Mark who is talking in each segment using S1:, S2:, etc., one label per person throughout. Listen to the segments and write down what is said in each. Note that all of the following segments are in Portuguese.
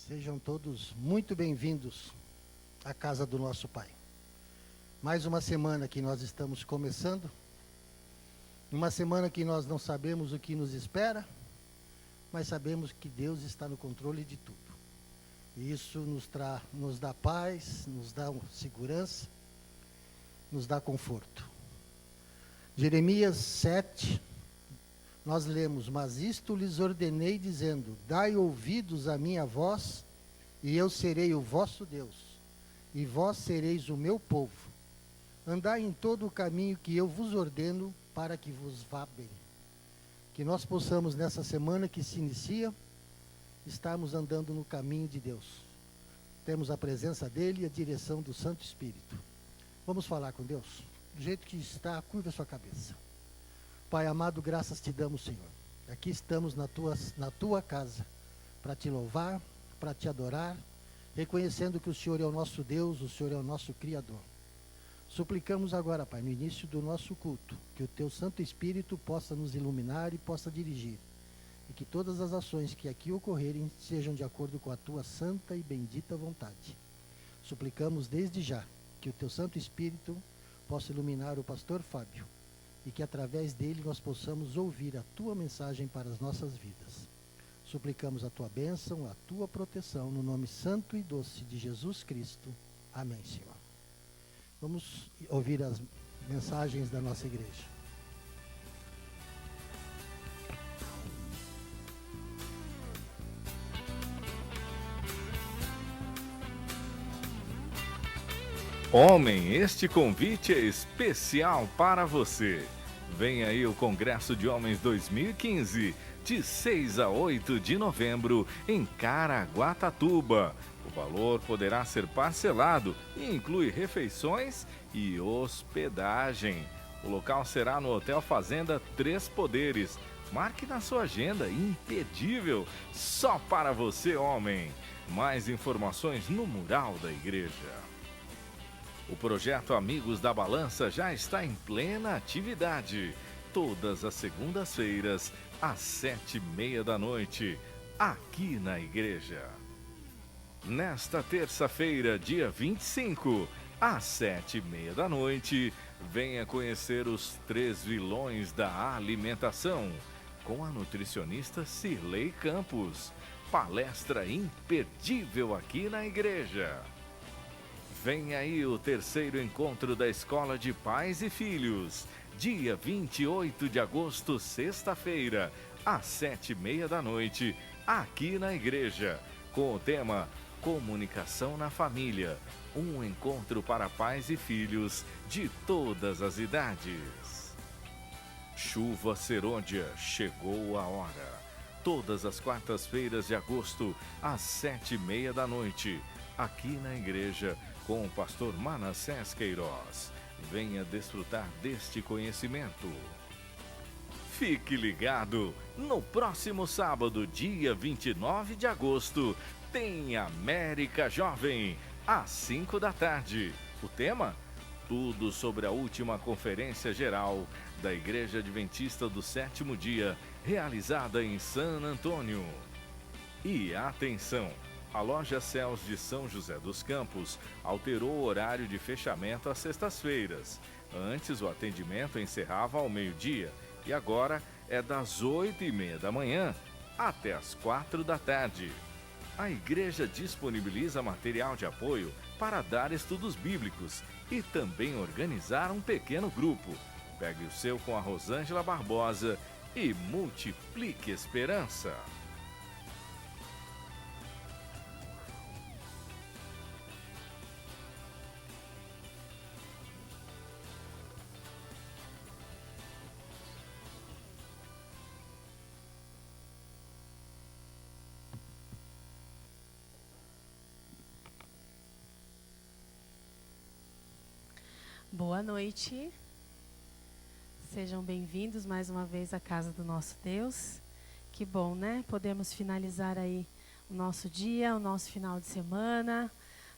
S1: Sejam todos muito bem-vindos à casa do nosso Pai. Mais uma semana que nós estamos começando, uma semana que nós não sabemos o que nos espera, mas sabemos que Deus está no controle de tudo. E isso nos dá paz, nos dá segurança, nos dá conforto. Jeremias 7, nós lemos: mas isto lhes ordenei, dizendo: dai ouvidos à minha voz, e eu serei o vosso Deus, e vós sereis o meu povo. Andai em todo o caminho que eu vos ordeno, para que vos vá bem. Que nós possamos, nessa semana que se inicia, estarmos andando no caminho de Deus. Temos a presença dEle e a direção do Santo Espírito. Vamos falar com Deus? Do jeito que está, curva a sua cabeça. Pai amado, graças te damos, Senhor. Aqui estamos na tua casa, para te louvar, para te adorar, reconhecendo que o Senhor é o nosso Deus, o Senhor é o nosso Criador. Suplicamos agora, Pai, no início do nosso culto, que o teu Santo Espírito possa nos iluminar e possa dirigir, e que todas as ações que aqui ocorrerem sejam de acordo com a tua santa e bendita vontade. Suplicamos desde já que o teu Santo Espírito possa iluminar o pastor Fábio, e que através dele nós possamos ouvir a tua mensagem para as nossas vidas. Suplicamos a tua bênção, a tua proteção, no nome santo e doce de Jesus Cristo. Amém, Senhor. Vamos ouvir as mensagens da nossa igreja.
S2: Homem, este convite é especial para você. Vem aí o Congresso de Homens 2015, de 6 a 8 de novembro, em Caraguatatuba. O valor poderá ser parcelado e inclui refeições e hospedagem. O local será no Hotel Fazenda Três Poderes. Marque na sua agenda, imperdível, só para você, homem. Mais informações no mural da igreja. O projeto Amigos da Balança já está em plena atividade. Todas as segundas-feiras, às 7h30 da noite, aqui na igreja. Nesta terça-feira, dia 25, às 7h30 da noite, venha conhecer os 3 vilões da alimentação, com a nutricionista Cirlei Campos. Palestra imperdível aqui na igreja. Vem aí o terceiro encontro da Escola de Pais e Filhos, dia 28 de agosto, sexta-feira, às 7h30 da noite, aqui na igreja, com o tema Comunicação na Família, um encontro para pais e filhos de todas as idades. Chuva Serôdia, chegou a hora. Todas as quartas-feiras de agosto, às 7h30 da noite, aqui na igreja, com o pastor Manassés Queiroz. Venha desfrutar deste conhecimento. Fique ligado, no próximo sábado, dia 29 de agosto, tem América Jovem, às 5 da tarde. O tema? Tudo sobre a última conferência geral da Igreja Adventista do Sétimo Dia, realizada em San Antônio. E atenção! A loja Céus de São José dos Campos alterou o horário de fechamento às sextas-feiras. Antes o atendimento encerrava ao meio-dia e agora é das 8h30 da manhã até as 4 da tarde. A igreja disponibiliza material de apoio para dar estudos bíblicos e também organizar um pequeno grupo. Pegue o seu com a Rosângela Barbosa e multiplique esperança.
S3: Boa noite, sejam bem-vindos mais uma vez à casa do nosso Deus. Que bom, né? Podemos finalizar aí o nosso dia, o nosso final de semana,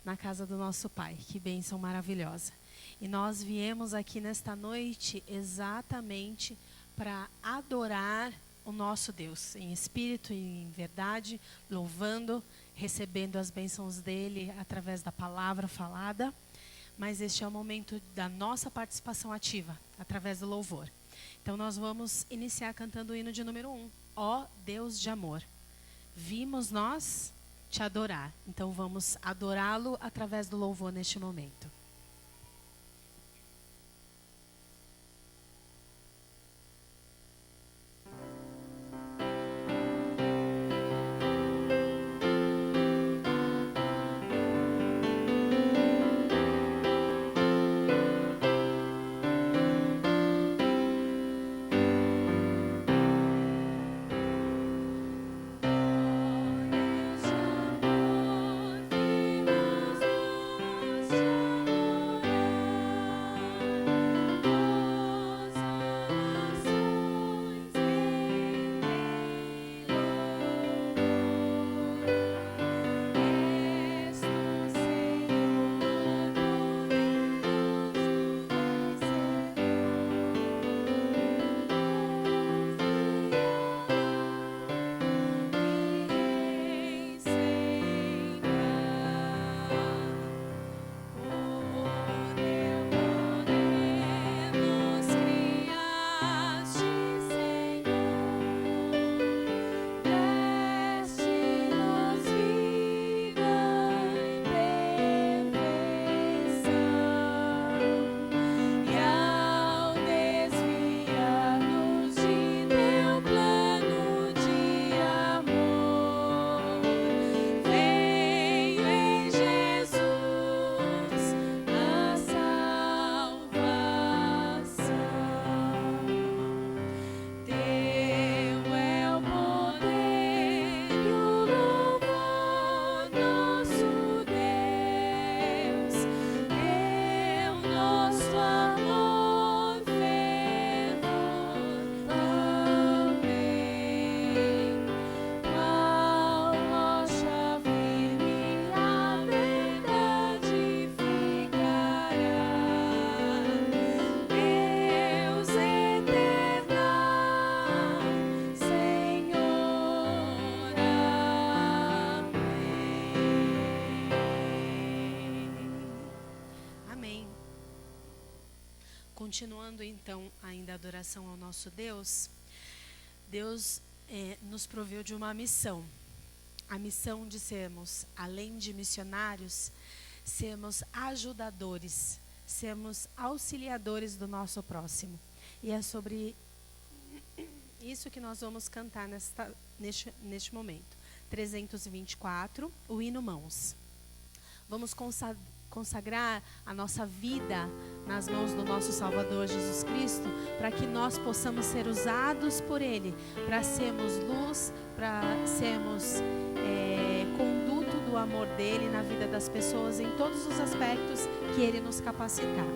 S3: na casa do nosso Pai. Que bênção maravilhosa. E nós viemos aqui nesta noite exatamente para adorar o nosso Deus, em espírito e em verdade, louvando, recebendo as bênçãos dele através da palavra falada. Mas este é o momento da nossa participação ativa, através do louvor. Então nós vamos iniciar cantando o hino de número 1. Ó Deus de amor, vimos nós te adorar. Então vamos adorá-lo através do louvor neste momento. Continuando então ainda a adoração ao nosso Deus, Deus nos proveu de uma missão. A missão de sermos, além de missionários, sermos ajudadores, sermos auxiliadores do nosso próximo. E é sobre isso que nós vamos cantar neste momento. 324, o hino Mãos. Vamos consagrar a nossa vida nas mãos do nosso Salvador Jesus Cristo, para que nós possamos ser usados por Ele, para sermos luz, para sermos conduto do amor dEle na vida das pessoas, em todos os aspectos que Ele nos capacitar.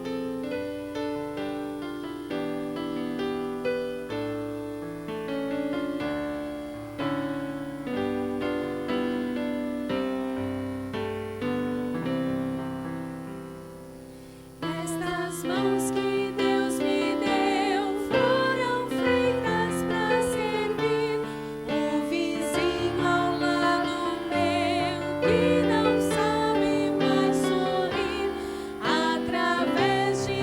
S4: Através de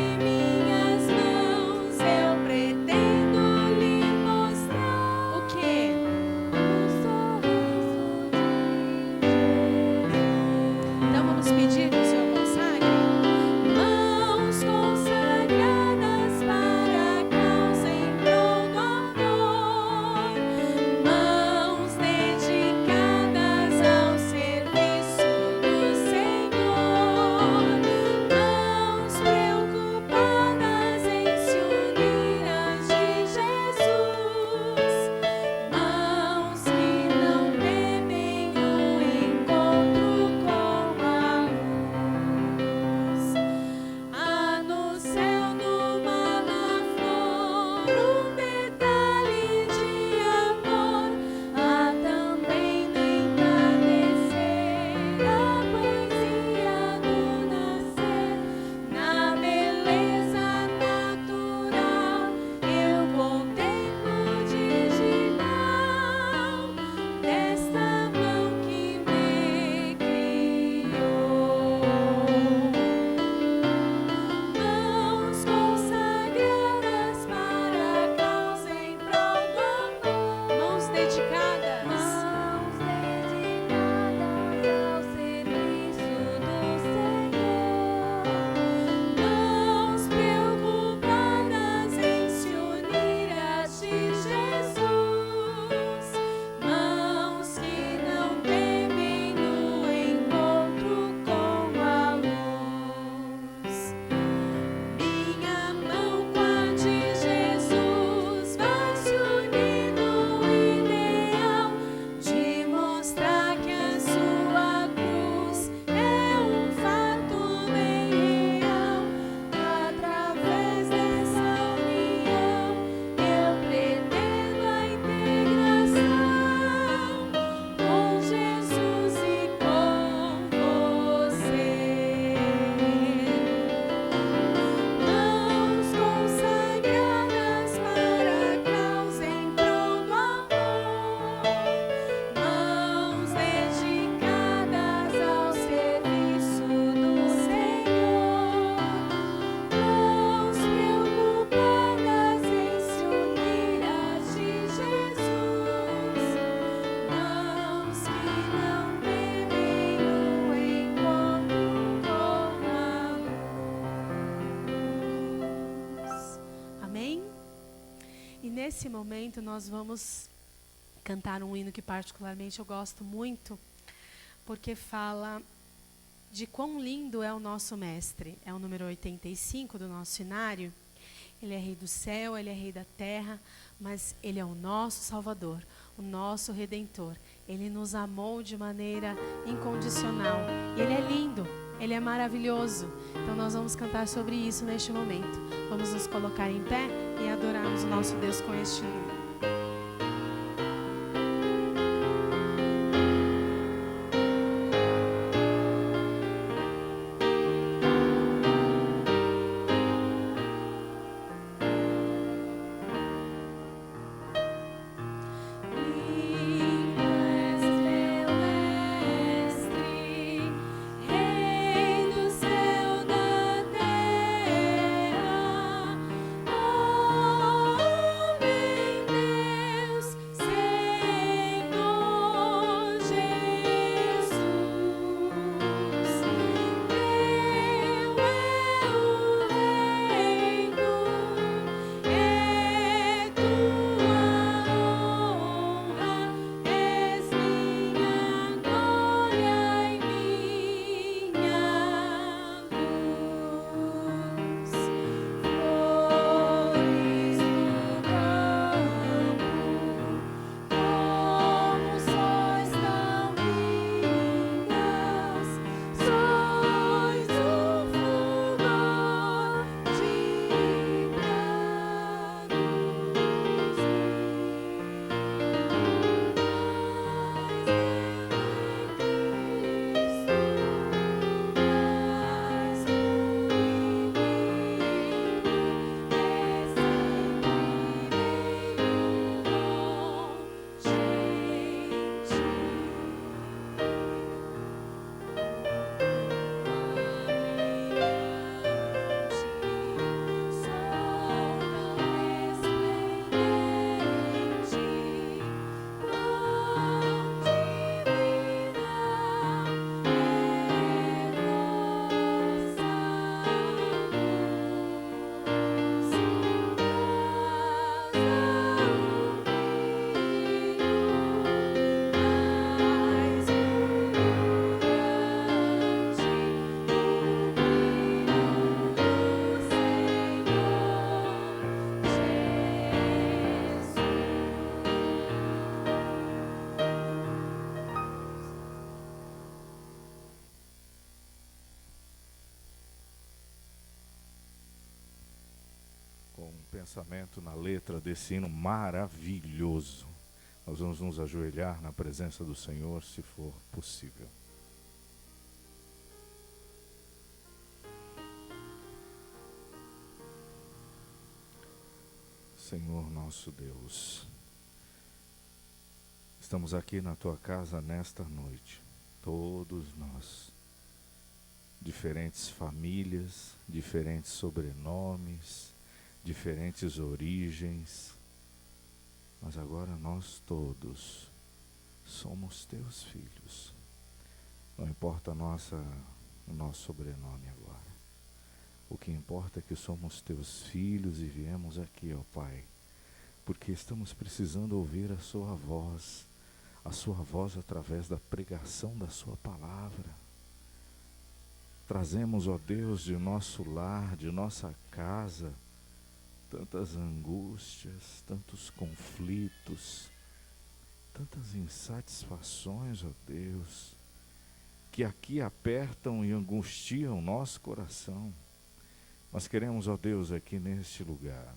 S3: nesse momento nós vamos cantar um hino que particularmente eu gosto muito, porque fala de quão lindo é o nosso mestre. É o número 85 do nosso cenário. Ele é rei do céu, ele é rei da terra, mas ele é o nosso Salvador, o nosso Redentor. Ele nos amou de maneira incondicional. Ele é lindo, ele é maravilhoso. Então nós vamos cantar sobre isso neste momento. Vamos nos colocar em pé e adorarmos o nosso Deus com este hino.
S2: Pensamento na letra desse hino maravilhoso. Nós vamos nos ajoelhar na presença do Senhor, se for possível. Senhor nosso Deus, estamos aqui na Tua casa nesta noite, todos nós, diferentes famílias, diferentes sobrenomes, diferentes origens, mas agora nós todos somos Teus filhos. Não importa o nosso sobrenome agora. O que importa é que somos Teus filhos e viemos aqui, ó Pai, porque estamos precisando ouvir a Sua voz através da pregação da Sua palavra. Trazemos, ó Deus, de nosso lar, de nossa casa, tantas angústias, tantos conflitos, tantas insatisfações, ó Deus, que aqui apertam e angustiam nosso coração. Nós queremos, ó Deus, aqui neste lugar,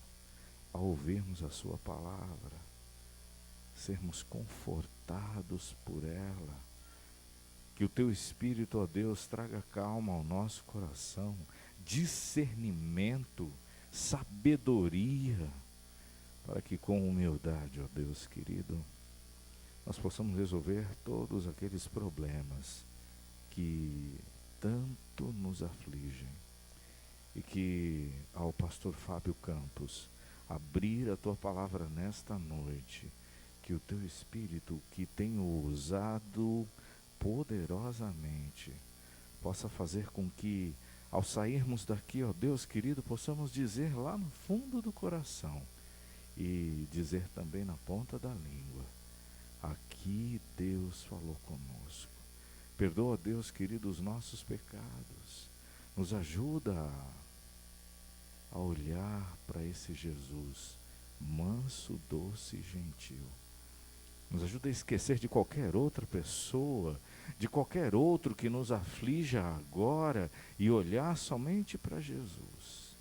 S2: ao ouvirmos a Sua palavra, sermos confortados por ela, que o Teu Espírito, ó Deus, traga calma ao nosso coração, discernimento, sabedoria, para que com humildade, ó Deus querido, nós possamos resolver todos aqueles problemas que tanto nos afligem. E que ao pastor Fábio Campos abrir a Tua palavra nesta noite, que o Teu Espírito, que tem usado poderosamente, possa fazer com que ao sairmos daqui, ó Deus querido, possamos dizer lá no fundo do coração: e dizer também na ponta da língua: aqui Deus falou conosco. Perdoa, Deus querido, os nossos pecados. Nos ajuda a olhar para esse Jesus manso, doce e gentil. Nos ajuda a esquecer de qualquer outra pessoa, de qualquer outro que nos aflija agora e olhar somente para Jesus.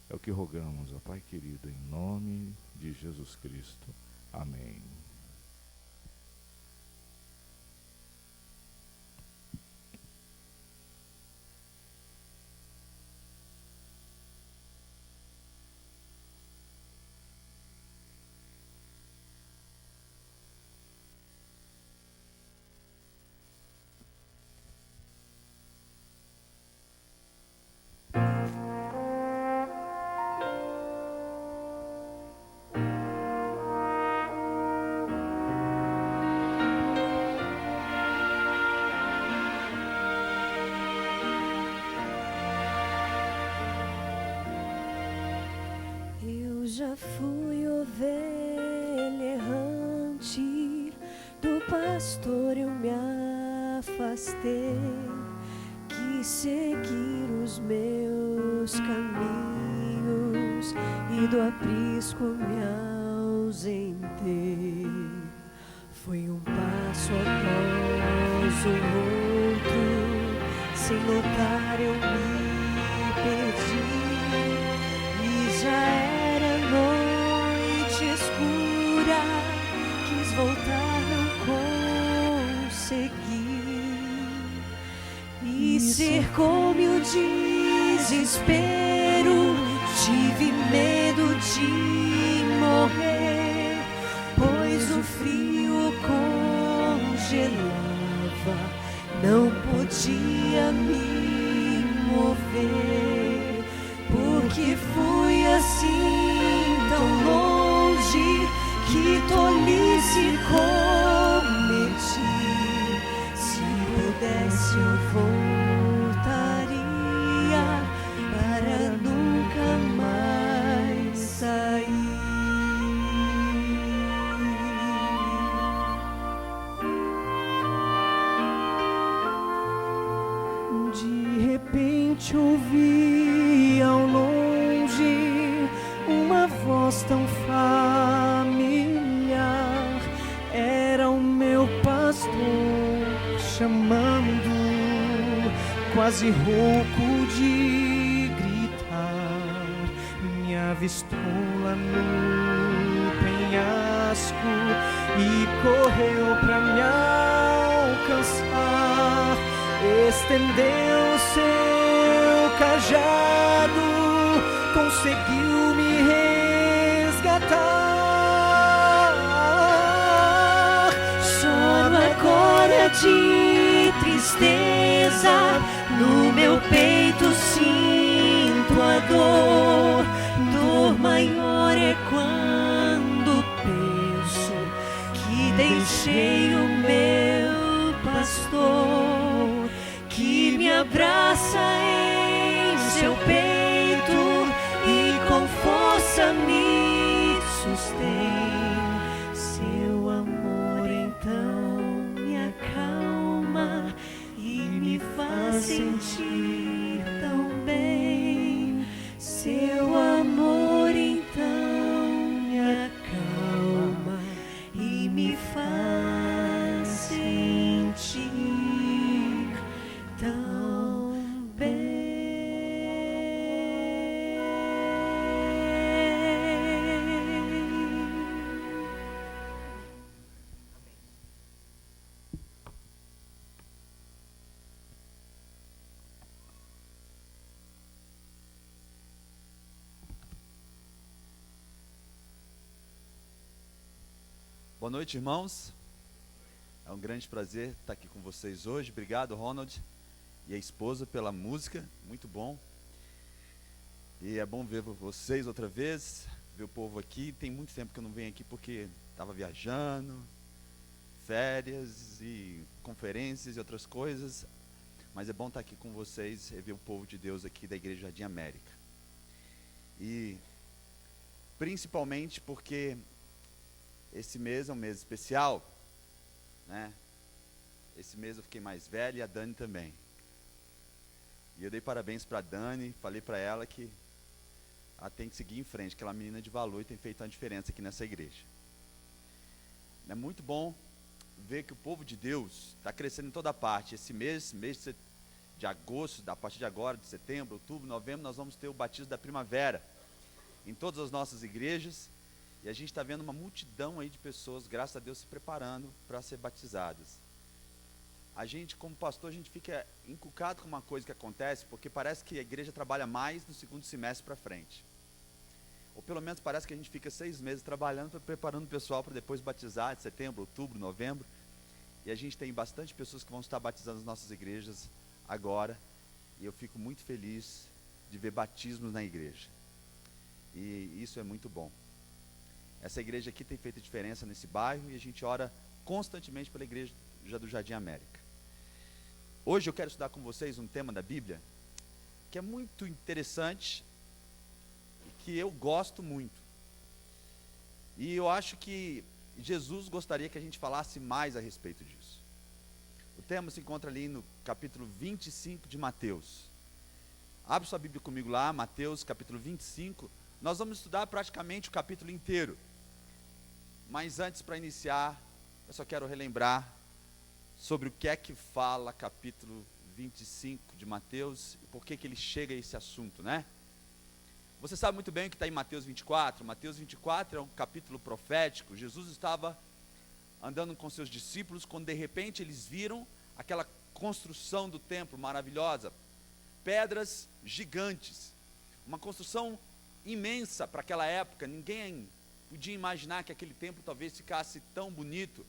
S2: É o que rogamos, ó Pai querido, em nome de Jesus Cristo. Amém.
S4: Eu já fui ovelha errante, do pastor eu me afastei, quis seguir os meus caminhos e do aprisco me ausentei. Foi um passo após o outro, sem notar eu me perdi. Já era noite escura, quis voltar, não consegui. E cercou-me o desespero, tive medo de morrer, pois o frio congelava, não podia me mover. Porque fui assim tão longe, que tolice cometi. Se pudesse eu voltaria para nunca mais sair. De repente ouvi ao longe uma voz tão familiar. Era o meu pastor chamando, quase rouco de gritar. Me avistou lá no penhasco e correu pra me alcançar. Estendeu seu cajado, conseguiu me resgatar. Choro agora de tristeza, no meu peito sinto a dor. Dor maior é quando penso que deixei o meu pastor, que me abraça em seu peito e com força me sustém. Seu amor então me acalma e me faz sentir tão bem. Seu amor então me acalma e me faz sentir tão bem.
S5: Boa noite, irmãos. É um grande prazer estar aqui com vocês hoje. Obrigado, Ronald e a esposa, pela música. Muito bom. E é bom ver vocês outra vez, ver o povo aqui. Tem muito tempo que eu não venho aqui porque estava viajando, férias e conferências e outras coisas. Mas é bom estar aqui com vocês e ver o povo de Deus aqui da Igreja Jardim América. E principalmente porque esse mês é um mês especial, né? Esse mês eu fiquei mais velho e a Dani também. E eu dei parabéns para a Dani, falei para ela que ela tem que seguir em frente, que ela é uma menina de valor e tem feito uma diferença aqui nessa igreja. É muito bom ver que o povo de Deus está crescendo em toda parte. Esse mês de agosto, a partir de agora, de setembro, outubro, novembro, nós vamos ter o batismo da primavera em todas as nossas igrejas. E a gente está vendo uma multidão aí de pessoas, graças a Deus, se preparando para ser batizadas. A gente, como pastor, a gente fica encucado com uma coisa que acontece, porque parece que a igreja trabalha mais no segundo semestre para frente. Ou pelo menos parece que a gente fica 6 meses trabalhando, preparando o pessoal para depois batizar, de setembro, outubro, novembro. E a gente tem bastante pessoas que vão estar batizando as nossas igrejas agora. E eu fico muito feliz de ver batismos na igreja. E isso é muito bom. Essa igreja aqui tem feito diferença nesse bairro e a gente ora constantemente pela igreja do Jardim América. Hoje eu quero estudar com vocês um tema da Bíblia que é muito interessante e que eu gosto muito. E eu acho que Jesus gostaria que a gente falasse mais a respeito disso. O tema se encontra ali no capítulo 25 de Mateus. Abre sua Bíblia comigo lá, Mateus capítulo 25. Nós vamos estudar praticamente o capítulo inteiro. Mas antes, para iniciar, eu só quero relembrar sobre o que é que fala capítulo 25 de Mateus e por que ele chega a esse assunto, né? Você sabe muito bem o que está em Mateus 24. Mateus 24 é um capítulo profético. Jesus estava andando com seus discípulos quando de repente eles viram aquela construção do templo maravilhosa, pedras gigantes, uma construção imensa para aquela época. Ninguém podia imaginar que aquele templo talvez ficasse tão bonito.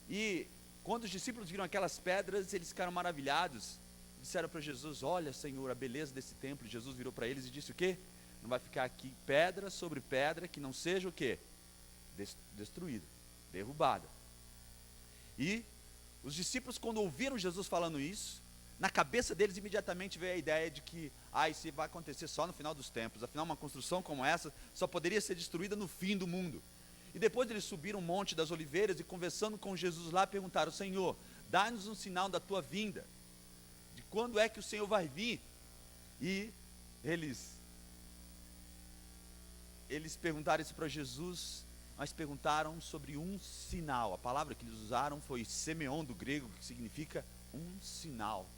S5: E quando os discípulos viram aquelas pedras, eles ficaram maravilhados. Disseram para Jesus: olha, Senhor, a beleza desse templo. E Jesus virou para eles e disse o quê? Não vai ficar aqui pedra sobre pedra que não seja o quê? Destruída, derrubada. E os discípulos, quando ouviram Jesus falando isso, na cabeça deles imediatamente veio a ideia de que isso vai acontecer só no final dos tempos. Afinal, uma construção como essa só poderia ser destruída no fim do mundo. E depois eles subiram o Monte das Oliveiras e, conversando com Jesus lá, perguntaram: Senhor, dá-nos um sinal da tua vinda, de quando é que o Senhor vai vir. E eles perguntaram isso para Jesus, mas perguntaram sobre um sinal. A palavra que eles usaram foi semeon, do grego, que significa um sinal.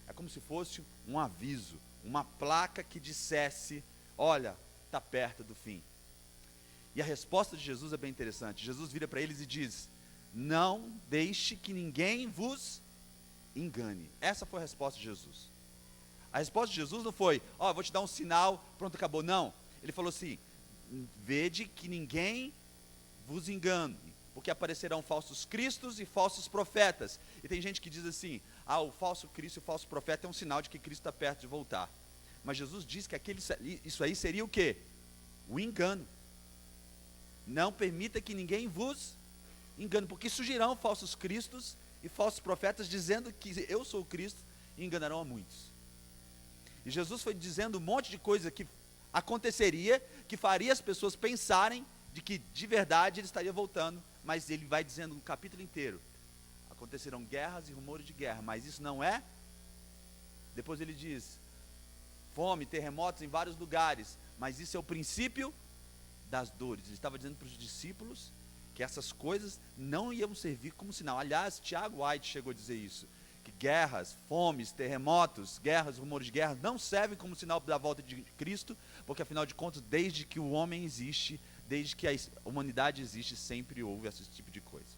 S5: É como se fosse um aviso, uma placa que dissesse: olha, está perto do fim. E a resposta de Jesus é bem interessante. Jesus vira para eles e diz: não deixe que ninguém vos engane. Essa foi a resposta de Jesus. A resposta de Jesus não foi: vou te dar um sinal, pronto, acabou. Não, ele falou assim: vede que ninguém vos engane, porque aparecerão falsos cristos e falsos profetas. E tem gente que diz assim: o falso Cristo e o falso profeta é um sinal de que Cristo está perto de voltar. Mas Jesus diz que isso aí seria o quê? O engano. Não permita que ninguém vos engane, porque surgirão falsos cristos e falsos profetas dizendo que eu sou o Cristo e enganarão a muitos. E Jesus foi dizendo um monte de coisa que aconteceria, que faria as pessoas pensarem de que de verdade ele estaria voltando, mas ele vai dizendo um capítulo inteiro: acontecerão guerras e rumores de guerra, mas isso não é. Depois ele diz: fome, terremotos em vários lugares, mas isso é o princípio das dores. Ele estava dizendo para os discípulos que essas coisas não iam servir como sinal. Aliás, Tiago White chegou a dizer isso, que guerras, fomes, terremotos, guerras, rumores de guerra não servem como sinal da volta de Cristo, porque afinal de contas, desde que o homem existe, desde que a humanidade existe, sempre houve esse tipo de coisa.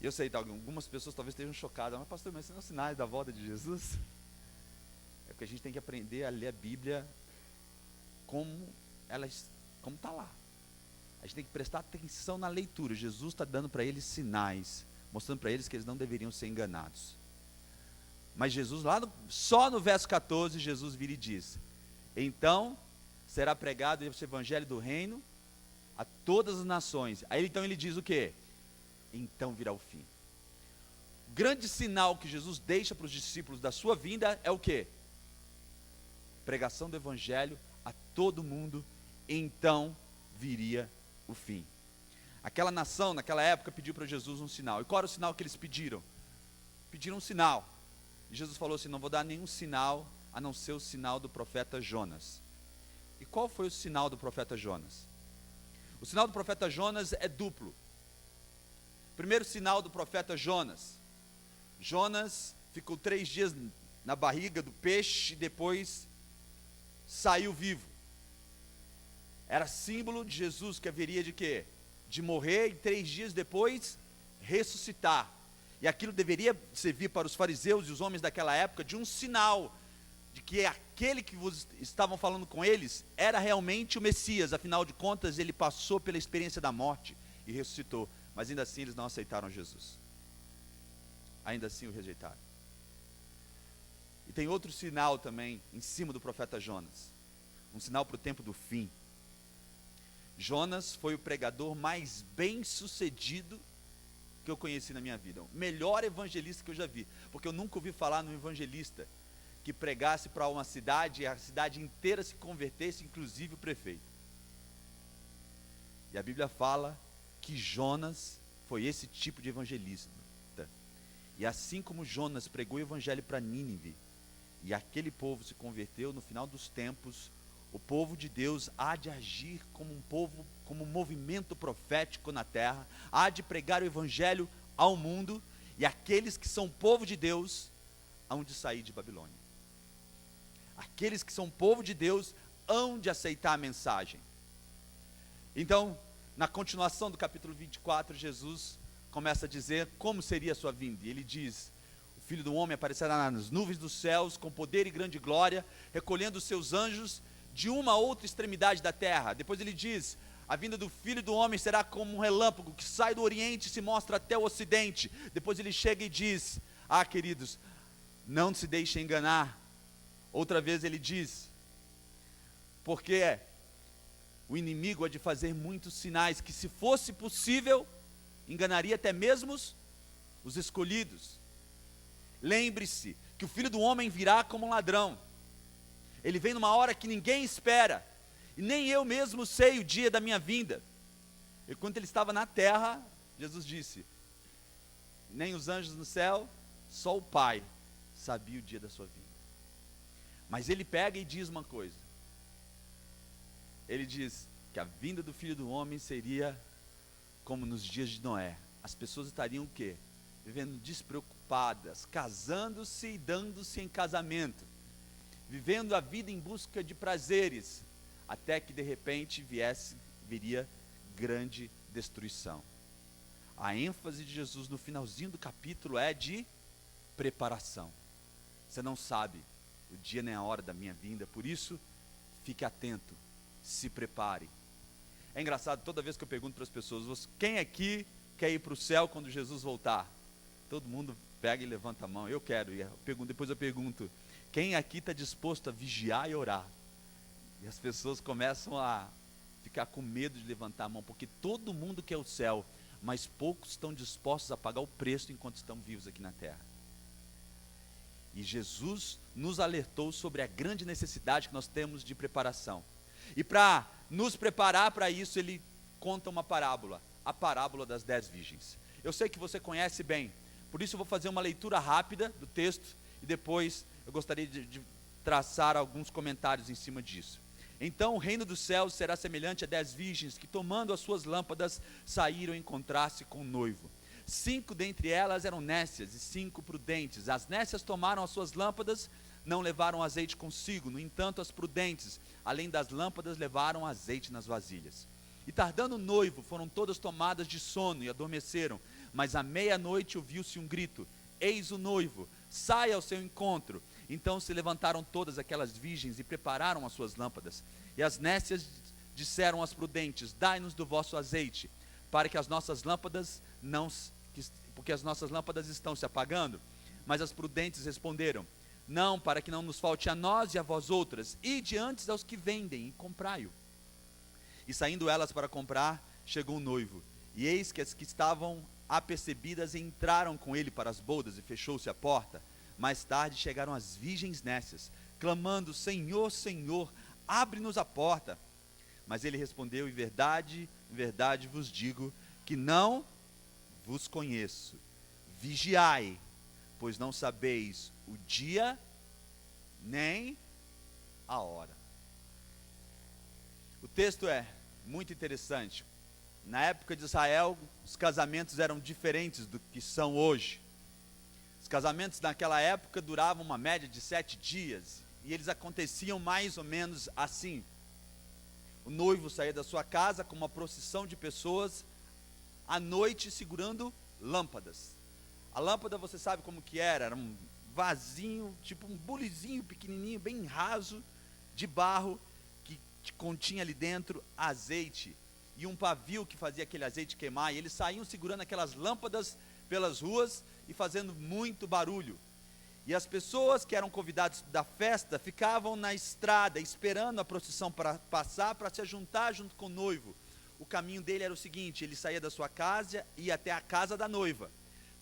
S5: Eu sei, algumas pessoas talvez estejam chocadas: mas pastor, mas isso não são sinais da volta de Jesus? É porque a gente tem que aprender a ler a Bíblia como está lá. A gente tem que prestar atenção na leitura. Jesus está dando para eles sinais, mostrando para eles que eles não deveriam ser enganados. Mas Jesus, só no verso 14, Jesus vira e diz: então será pregado esse evangelho do reino a todas as nações. Aí então ele diz o quê? Então virá o fim. O grande sinal que Jesus deixa para os discípulos da sua vinda é o quê? Pregação do evangelho a todo mundo, então viria o fim. Aquela nação, naquela época, pediu para Jesus um sinal. E qual era o sinal que eles pediram? Pediram um sinal. E Jesus falou assim: não vou dar nenhum sinal, a não ser o sinal do profeta Jonas. E qual foi o sinal do profeta Jonas? O sinal do profeta Jonas é duplo. Primeiro sinal do profeta Jonas. Jonas ficou 3 dias na barriga do peixe e depois saiu vivo. Era símbolo de Jesus que haveria de quê? De morrer e 3 dias depois ressuscitar. E aquilo deveria servir para os fariseus e os homens daquela época de um sinal de que aquele que estavam falando com eles era realmente o Messias. Afinal de contas, ele passou pela experiência da morte e ressuscitou. Mas ainda assim eles não aceitaram Jesus. Ainda assim o rejeitaram. E tem outro sinal também em cima do profeta Jonas. Um sinal para o tempo do fim. Jonas foi o pregador mais bem sucedido que eu conheci na minha vida. O melhor evangelista que eu já vi. Porque eu nunca ouvi falar num evangelista que pregasse para uma cidade e a cidade inteira se convertesse, inclusive o prefeito. E a Bíblia fala que Jonas foi esse tipo de evangelista. E assim como Jonas pregou o evangelho para Nínive, e aquele povo se converteu, no final dos tempos, o povo de Deus há de agir como um povo, como um movimento profético na terra, há de pregar o evangelho ao mundo, e aqueles que são povo de Deus hão de sair de Babilônia. Aqueles que são povo de Deus hão de aceitar a mensagem. Então, na continuação do capítulo 24, Jesus começa a dizer como seria a sua vinda. E ele diz: o Filho do Homem aparecerá nas nuvens dos céus, com poder e grande glória, recolhendo os seus anjos de uma a outra extremidade da terra. Depois ele diz: a vinda do Filho do Homem será como um relâmpago que sai do Oriente e se mostra até o Ocidente. Depois ele chega e diz: ah, queridos, não se deixem enganar. Outra vez ele diz: porque o inimigo há de fazer muitos sinais, que se fosse possível, enganaria até mesmo os escolhidos. Lembre-se que o Filho do Homem virá como um ladrão. Ele vem numa hora que ninguém espera, e nem eu mesmo sei o dia da minha vinda. E quando ele estava na terra, Jesus disse: nem os anjos no céu, só o Pai sabia o dia da sua vinda. Mas ele pega e diz uma coisa. Ele diz que a vinda do Filho do Homem seria como nos dias de Noé. As pessoas estariam o quê? Vivendo despreocupadas, casando-se e dando-se em casamento, vivendo a vida em busca de prazeres, até que de repente viria grande destruição. A ênfase de Jesus no finalzinho do capítulo é de preparação. Você não sabe o dia nem a hora da minha vinda, por isso fique atento, se prepare. É engraçado, toda vez que eu pergunto para as pessoas: quem aqui quer ir para o céu quando Jesus voltar? Todo mundo pega e levanta a mão. Eu quero. E depois eu pergunto: quem aqui está disposto a vigiar e orar? E as pessoas começam a ficar com medo de levantar a mão, porque todo mundo quer o céu, mas poucos estão dispostos a pagar o preço enquanto estão vivos aqui na terra. E Jesus nos alertou sobre a grande necessidade que nós temos de preparação. E para nos preparar para isso, ele conta uma parábola, a parábola das 10 virgens. Eu sei que você conhece bem, por isso eu vou fazer uma leitura rápida do texto, e depois eu gostaria de traçar alguns comentários em cima disso. Então o reino dos céus será semelhante a 10 virgens, que tomando as suas lâmpadas, saíram encontrar-se com o noivo. 5 dentre elas eram nécias e 5 prudentes. As nécias tomaram as suas lâmpadas, não levaram azeite consigo. No entanto, as prudentes, além das lâmpadas, levaram azeite nas vasilhas. E tardando o noivo, foram todas tomadas de sono e adormeceram. Mas à meia-noite ouviu-se um grito: eis o noivo, saia ao seu encontro. Então se levantaram todas aquelas virgens e prepararam as suas lâmpadas. E as nécias disseram às prudentes: dai-nos do vosso azeite, para que as nossas lâmpadas porque as nossas lâmpadas estão se apagando. Mas as prudentes responderam: não, para que não nos falte a nós e a vós outras, ide antes aos que vendem e comprai-o. E saindo elas para comprar, chegou o noivo, e eis que as que estavam apercebidas entraram com ele para as bodas, e fechou-se a porta. Mais tarde chegaram as virgens nécias, clamando: Senhor, Senhor, abre-nos a porta. Mas ele respondeu: em verdade vos digo que não vos conheço. Vigiai, pois não sabeis o dia nem a hora. O texto é muito interessante. Na época de Israel, os casamentos eram diferentes do que são hoje. Os casamentos naquela época duravam uma média de 7 dias, e eles aconteciam mais ou menos assim. O noivo saía da sua casa com uma procissão de pessoas, à noite segurando lâmpadas. A lâmpada, você sabe como que era um vasinho, tipo um bulizinho pequenininho, bem raso, de barro, que continha ali dentro azeite, e um pavio que fazia aquele azeite queimar, e eles saíam segurando aquelas lâmpadas pelas ruas e fazendo muito barulho. E as pessoas que eram convidadas da festa ficavam na estrada esperando a procissão para passar, para se juntar junto com o noivo. O caminho dele era o seguinte: ele saía da sua casa e ia até a casa da noiva,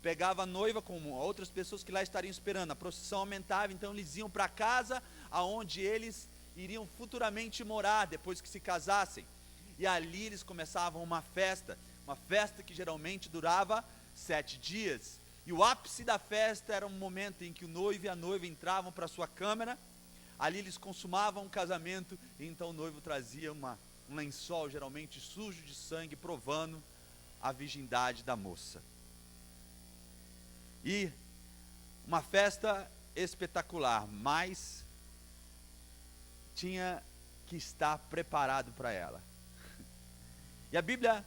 S5: pegava a noiva com outras pessoas que lá estariam esperando. A procissão aumentava, então eles iam para a casa aonde eles iriam futuramente morar depois que se casassem. E ali eles começavam uma festa que geralmente durava 7 dias. E o ápice da festa era um momento em que o noivo e a noiva entravam para a sua câmara. Ali eles consumavam um casamento, e então o noivo trazia um lençol geralmente sujo de sangue, provando a virgindade da moça. E uma festa espetacular, mas tinha que estar preparado para ela. E a Bíblia,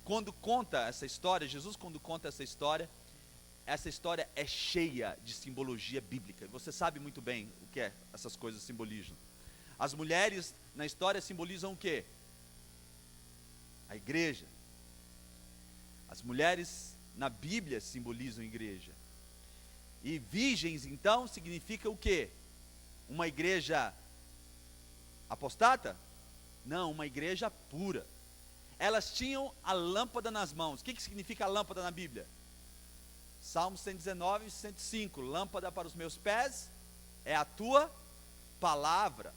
S5: quando conta essa história, Jesus quando conta essa história é cheia de simbologia bíblica. Você sabe muito bem o que essas coisas simbolizam. As mulheres na história simbolizam o quê? A igreja. As mulheres na Bíblia simbolizam a igreja. E virgens, então, significa o quê? Uma igreja apostata? Não, uma igreja pura. Elas tinham a lâmpada nas mãos. O que significa a lâmpada na Bíblia? Salmo 119 e 105. Lâmpada para os meus pés é a tua palavra,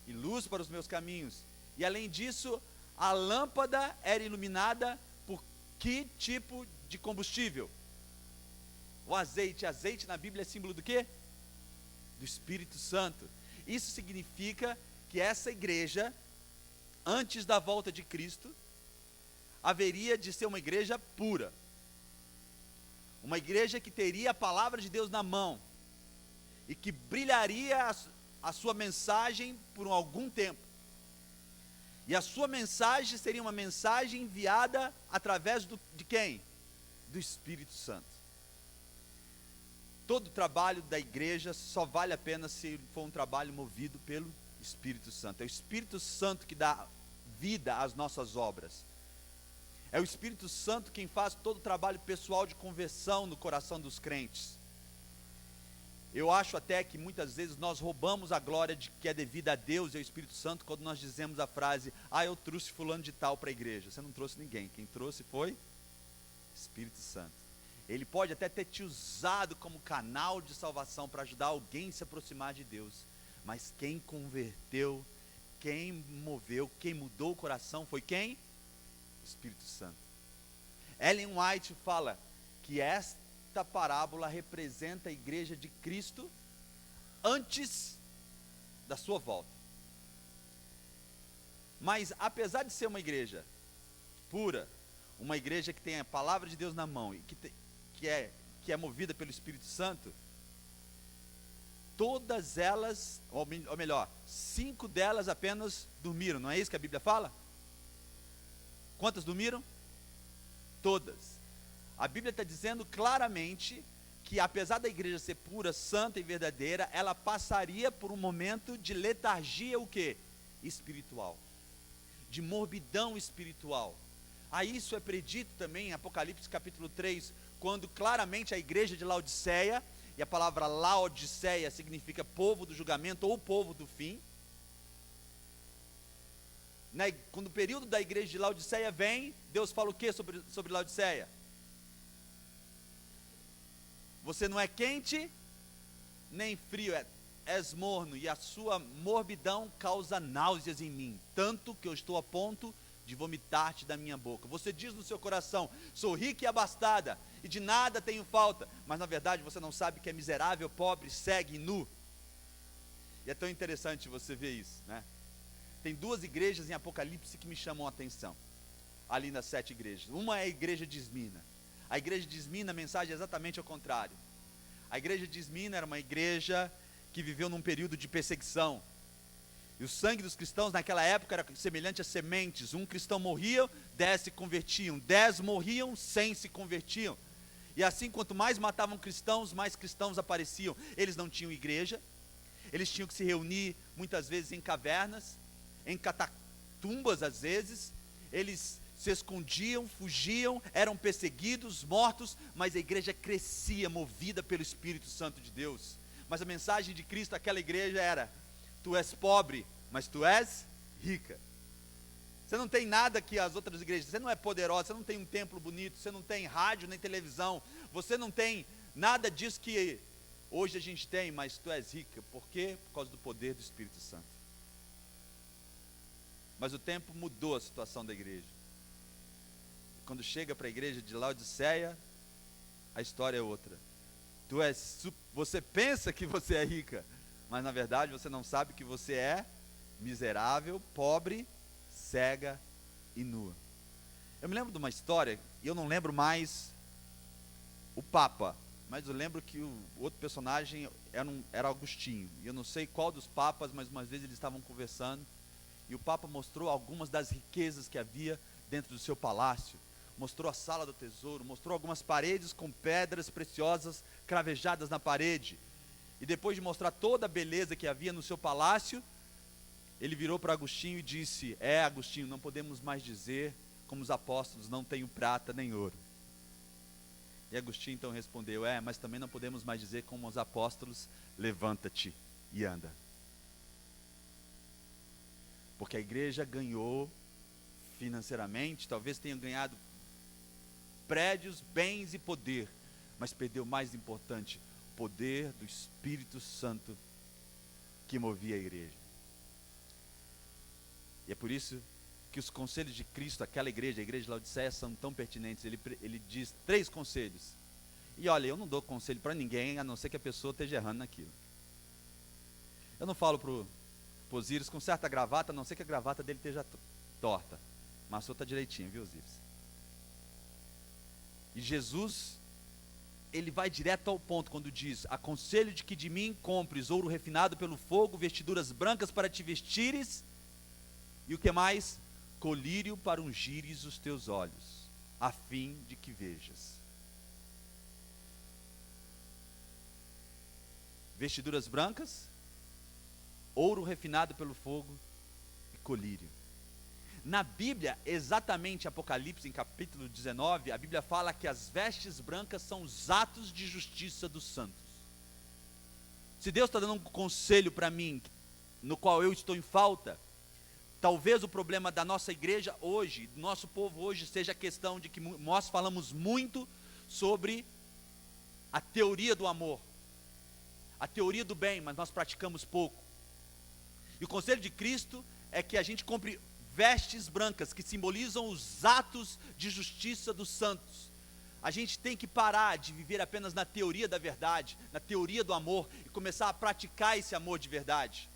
S5: e luz para os meus caminhos. E além disso, a lâmpada era iluminada por que tipo de combustível? O azeite. Azeite na Bíblia é símbolo do quê? Do Espírito Santo. Isso significa que essa igreja, antes da volta de Cristo, haveria de ser uma igreja pura. Uma igreja que teria a palavra de Deus na mão, e que brilharia a sua mensagem por algum tempo. E a sua mensagem seria uma mensagem enviada através de quem? Do Espírito Santo. Todo trabalho da igreja só vale a pena se for um trabalho movido pelo Espírito Santo. É o Espírito Santo que dá vida às nossas obras. É o Espírito Santo quem faz todo o trabalho pessoal de conversão no coração dos crentes. Eu acho até que muitas vezes nós roubamos a glória que é devida a Deus e ao Espírito Santo quando nós dizemos a frase: eu trouxe fulano de tal para a igreja. Você não trouxe ninguém, quem trouxe foi Espírito Santo. Ele pode até ter te usado como canal de salvação para ajudar alguém a se aproximar de Deus, mas quem converteu, quem moveu, quem mudou o coração foi quem? Espírito Santo. Ellen White fala que esta parábola representa a igreja de Cristo antes da sua volta. Mas apesar de ser uma igreja pura, uma igreja que tem a palavra de Deus na mão e que é movida pelo Espírito Santo, todas elas, ou melhor, 5 delas apenas dormiram. Não é isso que a Bíblia fala? Quantas dormiram? Todas. A Bíblia está dizendo claramente que apesar da igreja ser pura, santa e verdadeira, ela passaria por um momento de letargia, o quê? Espiritual. De morbidão espiritual. Isso é predito também em Apocalipse capítulo 3, quando claramente a igreja de Laodiceia, e a palavra Laodiceia significa povo do julgamento ou povo do fim. Quando o período da igreja de Laodiceia vem, Deus fala o que sobre Laodiceia? Você não é quente, nem frio, é és morno, e a sua morbidão causa náuseas em mim, tanto que eu estou a ponto de vomitar-te da minha boca. Você diz no seu coração, sou rica e abastada, e de nada tenho falta, mas na verdade você não sabe que é miserável, pobre, cego e nu. E é tão interessante você ver isso, né? Tem duas igrejas em Apocalipse que me chamam a atenção, ali nas 7 igrejas. Uma é a igreja de Esmina. A igreja de Esmina, a mensagem é exatamente ao contrário. A igreja de Esmina era uma igreja que viveu num período de perseguição, e o sangue dos cristãos naquela época era semelhante a sementes. Um cristão morria, 10 se convertiam, 10 morriam, 100 se convertiam, e assim quanto mais matavam cristãos, mais cristãos apareciam. Eles não tinham igreja, eles tinham que se reunir muitas vezes em cavernas, em catatumbas às vezes, eles se escondiam, fugiam, eram perseguidos, mortos, mas a igreja crescia, movida pelo Espírito Santo de Deus. Mas a mensagem de Cristo àquela igreja era: tu és pobre, mas tu és rica. Você não tem nada que as outras igrejas, você não é poderosa, você não tem um templo bonito, você não tem rádio nem televisão, você não tem nada disso que hoje a gente tem, mas tu és rica. Por quê? Por causa do poder do Espírito Santo. Mas o tempo mudou a situação da igreja. Quando chega para a igreja de Laodiceia, a história é outra. Você pensa que você é rica, mas na verdade você não sabe que você é miserável, pobre, cega e nua. Eu me lembro de uma história, e eu não lembro mais o Papa, mas eu lembro que o outro personagem era Agostinho, e eu não sei qual dos papas, mas uma vez eles estavam conversando, e o Papa mostrou algumas das riquezas que havia dentro do seu palácio, mostrou a sala do tesouro, mostrou algumas paredes com pedras preciosas cravejadas na parede, e depois de mostrar toda a beleza que havia no seu palácio, ele virou para Agostinho e disse: Agostinho, não podemos mais dizer como os apóstolos, não tenho prata nem ouro. E Agostinho então respondeu: mas também não podemos mais dizer como os apóstolos, levanta-te e anda. Porque a igreja ganhou financeiramente, talvez tenha ganhado prédios, bens e poder, mas perdeu o mais importante, o poder do Espírito Santo que movia a igreja. E é por isso que os conselhos de Cristo, aquela igreja, a igreja de Laodiceia, são tão pertinentes. Ele diz 3 conselhos. E olha, eu não dou conselho para ninguém, a não ser que a pessoa esteja errando naquilo. Eu não falo para o Osíris com certa gravata, a não ser que a gravata dele esteja torta. Mas a sua está direitinho, viu, Osíris? E Jesus, ele vai direto ao ponto quando diz: aconselho de que de mim compres ouro refinado pelo fogo, vestiduras brancas para te vestires, e o que mais? Colírio para ungires os teus olhos, a fim de que vejas. Vestiduras brancas, ouro refinado pelo fogo e colírio. Na Bíblia, exatamente Apocalipse, em capítulo 19, a Bíblia fala que as vestes brancas são os atos de justiça dos santos. Se Deus está dando um conselho para mim, no qual eu estou em falta, talvez o problema da nossa igreja hoje, do nosso povo hoje, seja a questão de que nós falamos muito sobre a teoria do amor, a teoria do bem, mas nós praticamos pouco. E o conselho de Cristo é que a gente compre vestes brancas, que simbolizam os atos de justiça dos santos. A gente tem que parar de viver apenas na teoria da verdade, na teoria do amor, e começar a praticar esse amor de verdade.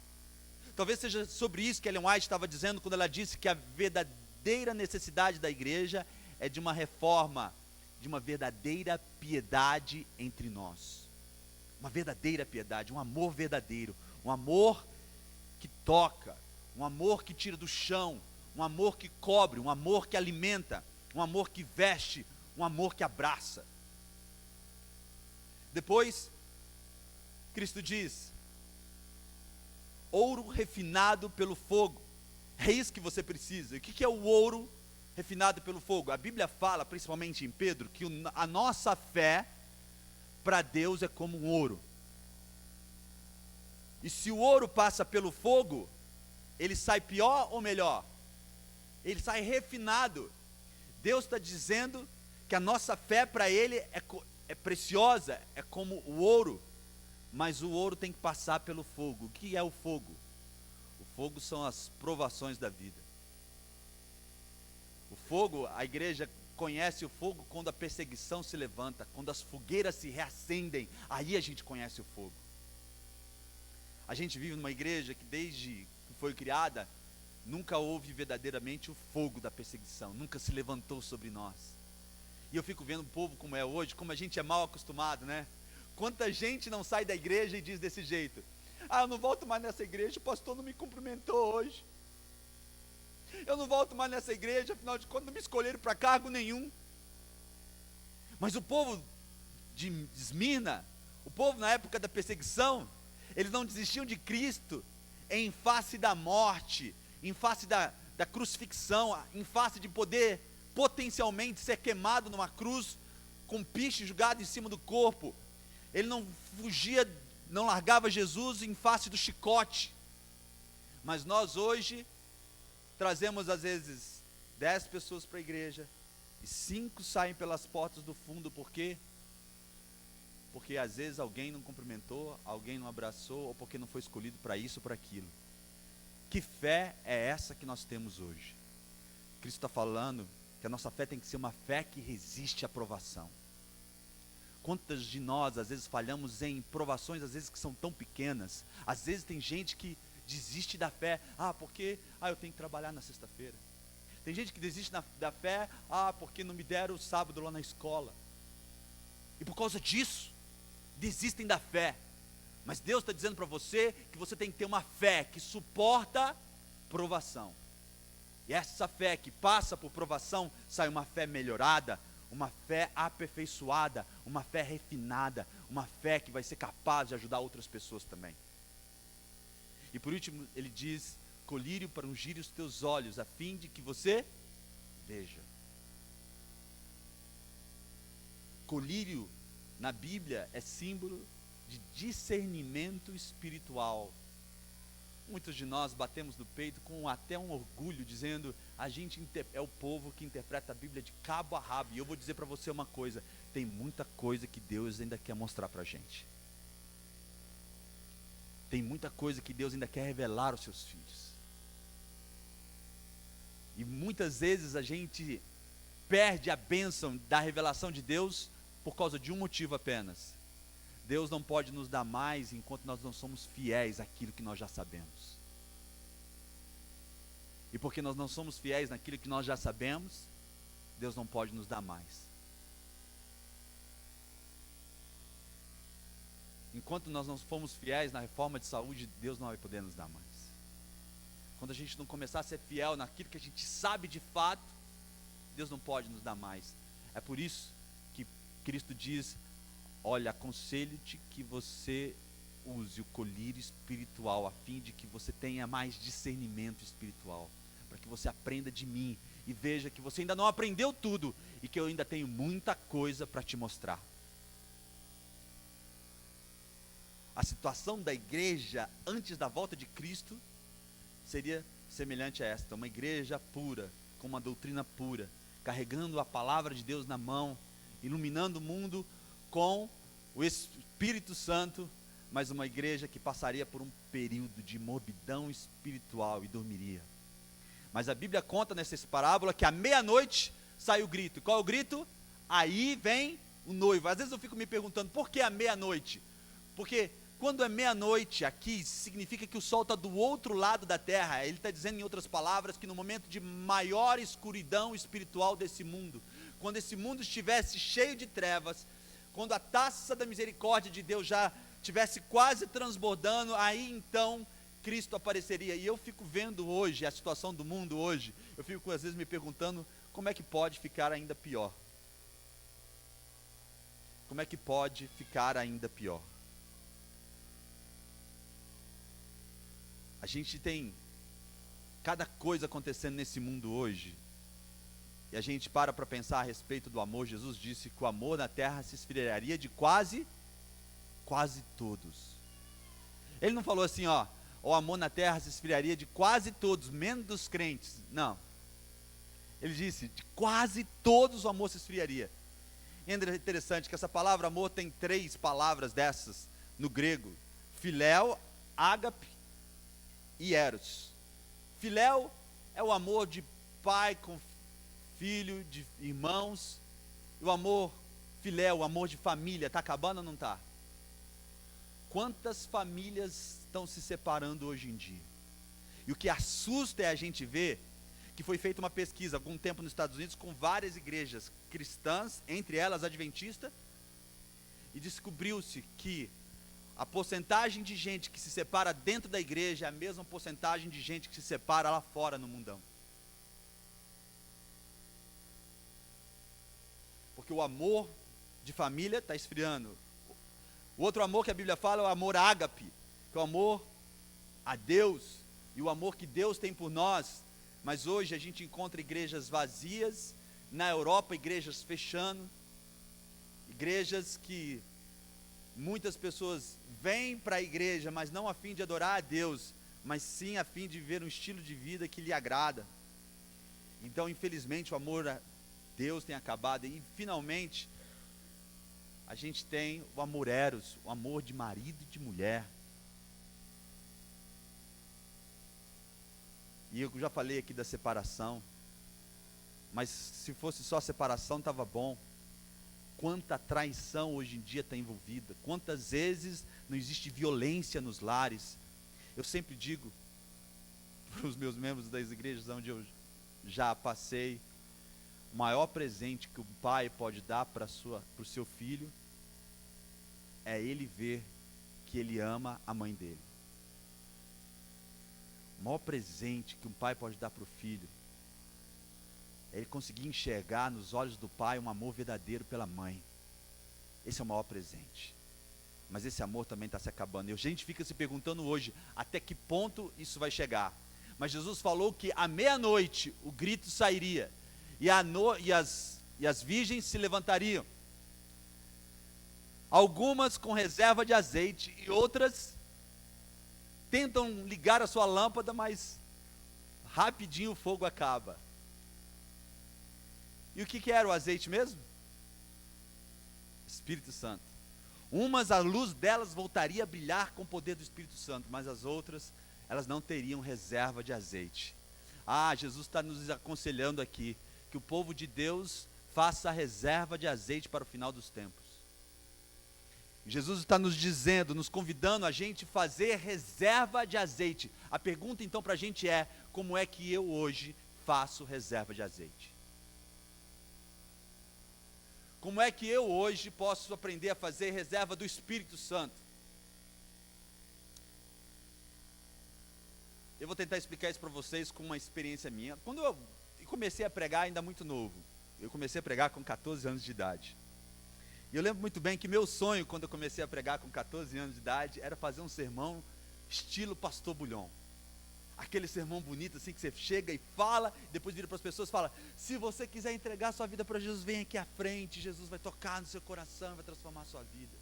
S5: Talvez seja sobre isso que Ellen White estava dizendo, quando ela disse que a verdadeira necessidade da igreja é de uma reforma, de uma verdadeira piedade entre nós. Uma verdadeira piedade, um amor verdadeiro, um amor que toca, um amor que tira do chão, um amor que cobre, um amor que alimenta, um amor que veste, um amor que abraça. Depois, Cristo diz: ouro refinado pelo fogo. É isso que você precisa. E o que é o ouro refinado pelo fogo? A Bíblia fala, principalmente em Pedro, que a nossa fé para Deus é como um ouro. E se o ouro passa pelo fogo, ele sai pior ou melhor? Ele sai refinado. Deus está dizendo que a nossa fé para Ele é preciosa, é como o ouro, mas o ouro tem que passar pelo fogo. O que é o fogo? O fogo são as provações da vida. O fogo, a igreja conhece o fogo quando a perseguição se levanta, quando as fogueiras se reacendem, aí a gente conhece o fogo. A gente vive numa igreja que desde que foi criada, nunca houve verdadeiramente o fogo da perseguição, nunca se levantou sobre nós. E eu fico vendo o povo como é hoje, como a gente é mal acostumado, né? Quanta gente não sai da igreja e diz desse jeito: ah, eu não volto mais nessa igreja, o pastor não me cumprimentou hoje. Eu não volto mais nessa igreja, afinal de contas não me escolheram para cargo nenhum. Mas o povo de Esmirna, o povo na época da perseguição, eles não desistiam de Cristo em face da morte, em face da crucifixão, em face de poder potencialmente ser queimado numa cruz, com piche jogado em cima do corpo. Ele não fugia, não largava Jesus em face do chicote. Mas nós hoje trazemos às vezes 10 pessoas para a igreja e 5 saem pelas portas do fundo. Por quê? Porque às vezes alguém não cumprimentou, alguém não abraçou, ou porque não foi escolhido para isso ou para aquilo. Que fé é essa que nós temos hoje? Cristo está falando que a nossa fé tem que ser uma fé que resiste à provação. Quantas de nós às vezes falhamos em provações, às vezes que são tão pequenas. Às vezes tem gente que desiste da fé, porque eu tenho que trabalhar na sexta-feira. Tem gente que desiste da fé, porque não me deram o sábado lá na escola. E por causa disso, desistem da fé. Mas Deus está dizendo para você que você tem que ter uma fé que suporta provação. E essa fé que passa por provação, sai uma fé melhorada, uma fé aperfeiçoada, uma fé refinada, uma fé que vai ser capaz de ajudar outras pessoas também. E por último, ele diz: colírio para ungir os teus olhos, a fim de que você veja. Colírio na Bíblia é símbolo de discernimento espiritual. Muitos de nós batemos no peito com até um orgulho, dizendo: a gente é o povo que interpreta a Bíblia de cabo a rabo. E eu vou dizer para você uma coisa: tem muita coisa que Deus ainda quer mostrar para a gente. Tem muita coisa que Deus ainda quer revelar aos seus filhos. E muitas vezes a gente perde a bênção da revelação de Deus por causa de um motivo apenas: Deus não pode nos dar mais enquanto nós não somos fiéis àquilo que nós já sabemos. E porque nós não somos fiéis naquilo que nós já sabemos, Deus não pode nos dar mais. Enquanto nós não formos fiéis na reforma de saúde, Deus não vai poder nos dar mais. Quando a gente não começar a ser fiel naquilo que a gente sabe de fato, Deus não pode nos dar mais. É por isso que Cristo diz: olha, aconselho-te que você use o colírio espiritual, a fim de que você tenha mais discernimento espiritual, para que você aprenda de mim e veja que você ainda não aprendeu tudo e que eu ainda tenho muita coisa para te mostrar. A situação da igreja antes da volta de Cristo seria semelhante a esta: uma igreja pura, com uma doutrina pura, carregando a palavra de Deus na mão, iluminando o mundo com o Espírito Santo, mas uma igreja que passaria por um período de morbidão espiritual e dormiria. Mas a Bíblia conta nessa parábola que à meia-noite sai o grito. Qual é o grito? Aí vem o noivo. Às vezes eu fico me perguntando: por que à meia-noite? Porque quando é meia-noite aqui, significa que o sol está do outro lado da terra. Ele está dizendo, em outras palavras, que no momento de maior escuridão espiritual desse mundo, quando esse mundo estivesse cheio de trevas, quando a taça da misericórdia de Deus já estivesse quase transbordando, aí então Cristo apareceria. E eu fico vendo hoje a situação do mundo hoje, eu fico às vezes me perguntando: como é que pode ficar ainda pior? Como é que pode ficar ainda pior? A gente tem cada coisa acontecendo nesse mundo hoje, e a gente para pensar a respeito do amor. Jesus disse que o amor na terra se esfriaria de quase todos. Ele não falou assim, o amor na terra se esfriaria de quase todos, menos dos crentes. Não. Ele disse, de quase todos o amor se esfriaria. E é interessante que essa palavra amor tem 3 palavras dessas no grego, filéu, ágape e eros. Filéu é o amor de pai com filho, de irmãos. E o amor filéu, o amor de família, está acabando ou não está? Quantas famílias estão se separando hoje em dia? E o que assusta é a gente ver que foi feita uma pesquisa há algum tempo nos Estados Unidos com várias igrejas cristãs, entre elas adventista, e descobriu-se que a porcentagem de gente que se separa dentro da igreja é a mesma porcentagem de gente que se separa lá fora no mundão. Porque o amor de família está esfriando. O outro amor que a Bíblia fala é o amor ágape, que é o amor a Deus, e o amor que Deus tem por nós. Mas hoje a gente encontra igrejas vazias, na Europa igrejas fechando, igrejas que muitas pessoas vêm para a igreja, mas não a fim de adorar a Deus, mas sim a fim de viver um estilo de vida que lhe agrada. Então, infelizmente, o amor a Deus tem acabado, e finalmente a gente tem o amor eros, o amor de marido e de mulher. E eu já falei aqui da separação, mas se fosse só separação estava bom. Quanta traição hoje em dia está envolvida, quantas vezes não existe violência nos lares. Eu sempre digo para os meus membros das igrejas onde eu já passei, o maior presente que o pai pode dar para o seu filho é ele ver que ele ama a mãe dele. O maior presente que um pai pode dar para o filho é ele conseguir enxergar nos olhos do pai um amor verdadeiro pela mãe. Esse é o maior presente. Mas esse amor também está se acabando. E a gente fica se perguntando hoje, até que ponto isso vai chegar. Mas Jesus falou que à meia-noite o grito sairia, e as virgens se levantariam. Algumas com reserva de azeite, e outras tentam ligar a sua lâmpada, mas rapidinho o fogo acaba. E o que era o azeite mesmo? Espírito Santo. Umas, a luz delas voltaria a brilhar com o poder do Espírito Santo, mas as outras, elas não teriam reserva de azeite. Jesus está nos aconselhando aqui, que o povo de Deus faça reserva de azeite para o final dos tempos. Jesus está nos dizendo, nos convidando a gente fazer reserva de azeite. A pergunta então para a gente é, como é que eu hoje faço reserva de azeite? Como é que eu hoje posso aprender a fazer reserva do Espírito Santo? Eu vou tentar explicar isso para vocês com uma experiência minha. Quando eu comecei a pregar ainda muito novo, eu comecei a pregar com 14 anos de idade. E eu lembro muito bem que meu sonho, quando eu comecei a pregar com 14 anos de idade, era fazer um sermão estilo Pastor Bulhon. Aquele sermão bonito assim que você chega e fala, depois vira para as pessoas e fala: se você quiser entregar sua vida para Jesus, vem aqui à frente, Jesus vai tocar no seu coração, vai transformar a sua vida.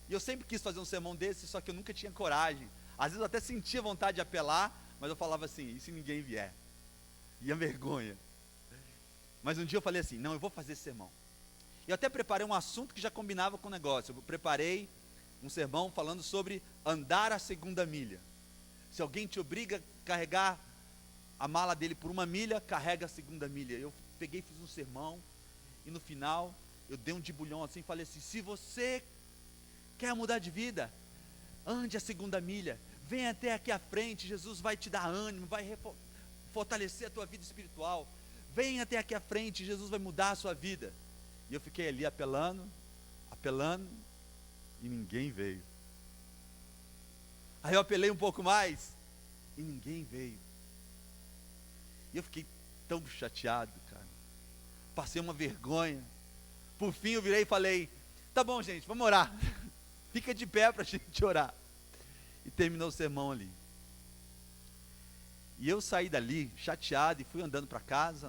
S5: E eu sempre quis fazer um sermão desse, só que eu nunca tinha coragem. Às vezes eu até sentia vontade de apelar, mas eu falava assim: e se ninguém vier? E a vergonha. Mas um dia eu falei assim: não, eu vou fazer esse sermão. E eu até preparei um assunto que já combinava com o negócio. Eu preparei um sermão falando sobre andar a segunda milha. Se alguém te obriga a carregar a mala dele por 1 milha, carrega a segunda milha. Eu peguei, fiz um sermão, e no final, eu dei um de bulhão assim, falei assim: se você quer mudar de vida, ande a segunda milha, vem até aqui à frente, Jesus vai te dar ânimo, vai fortalecer a tua vida espiritual. Vem até aqui à frente, Jesus vai mudar a sua vida. E eu fiquei ali apelando, e ninguém veio. Aí eu apelei um pouco mais, e ninguém veio. E eu fiquei tão chateado, cara. Passei uma vergonha. Por fim eu virei e falei: tá bom, gente, vamos orar. Fica de pé para a gente orar. E terminou o sermão ali. E eu saí dali chateado e fui andando para casa.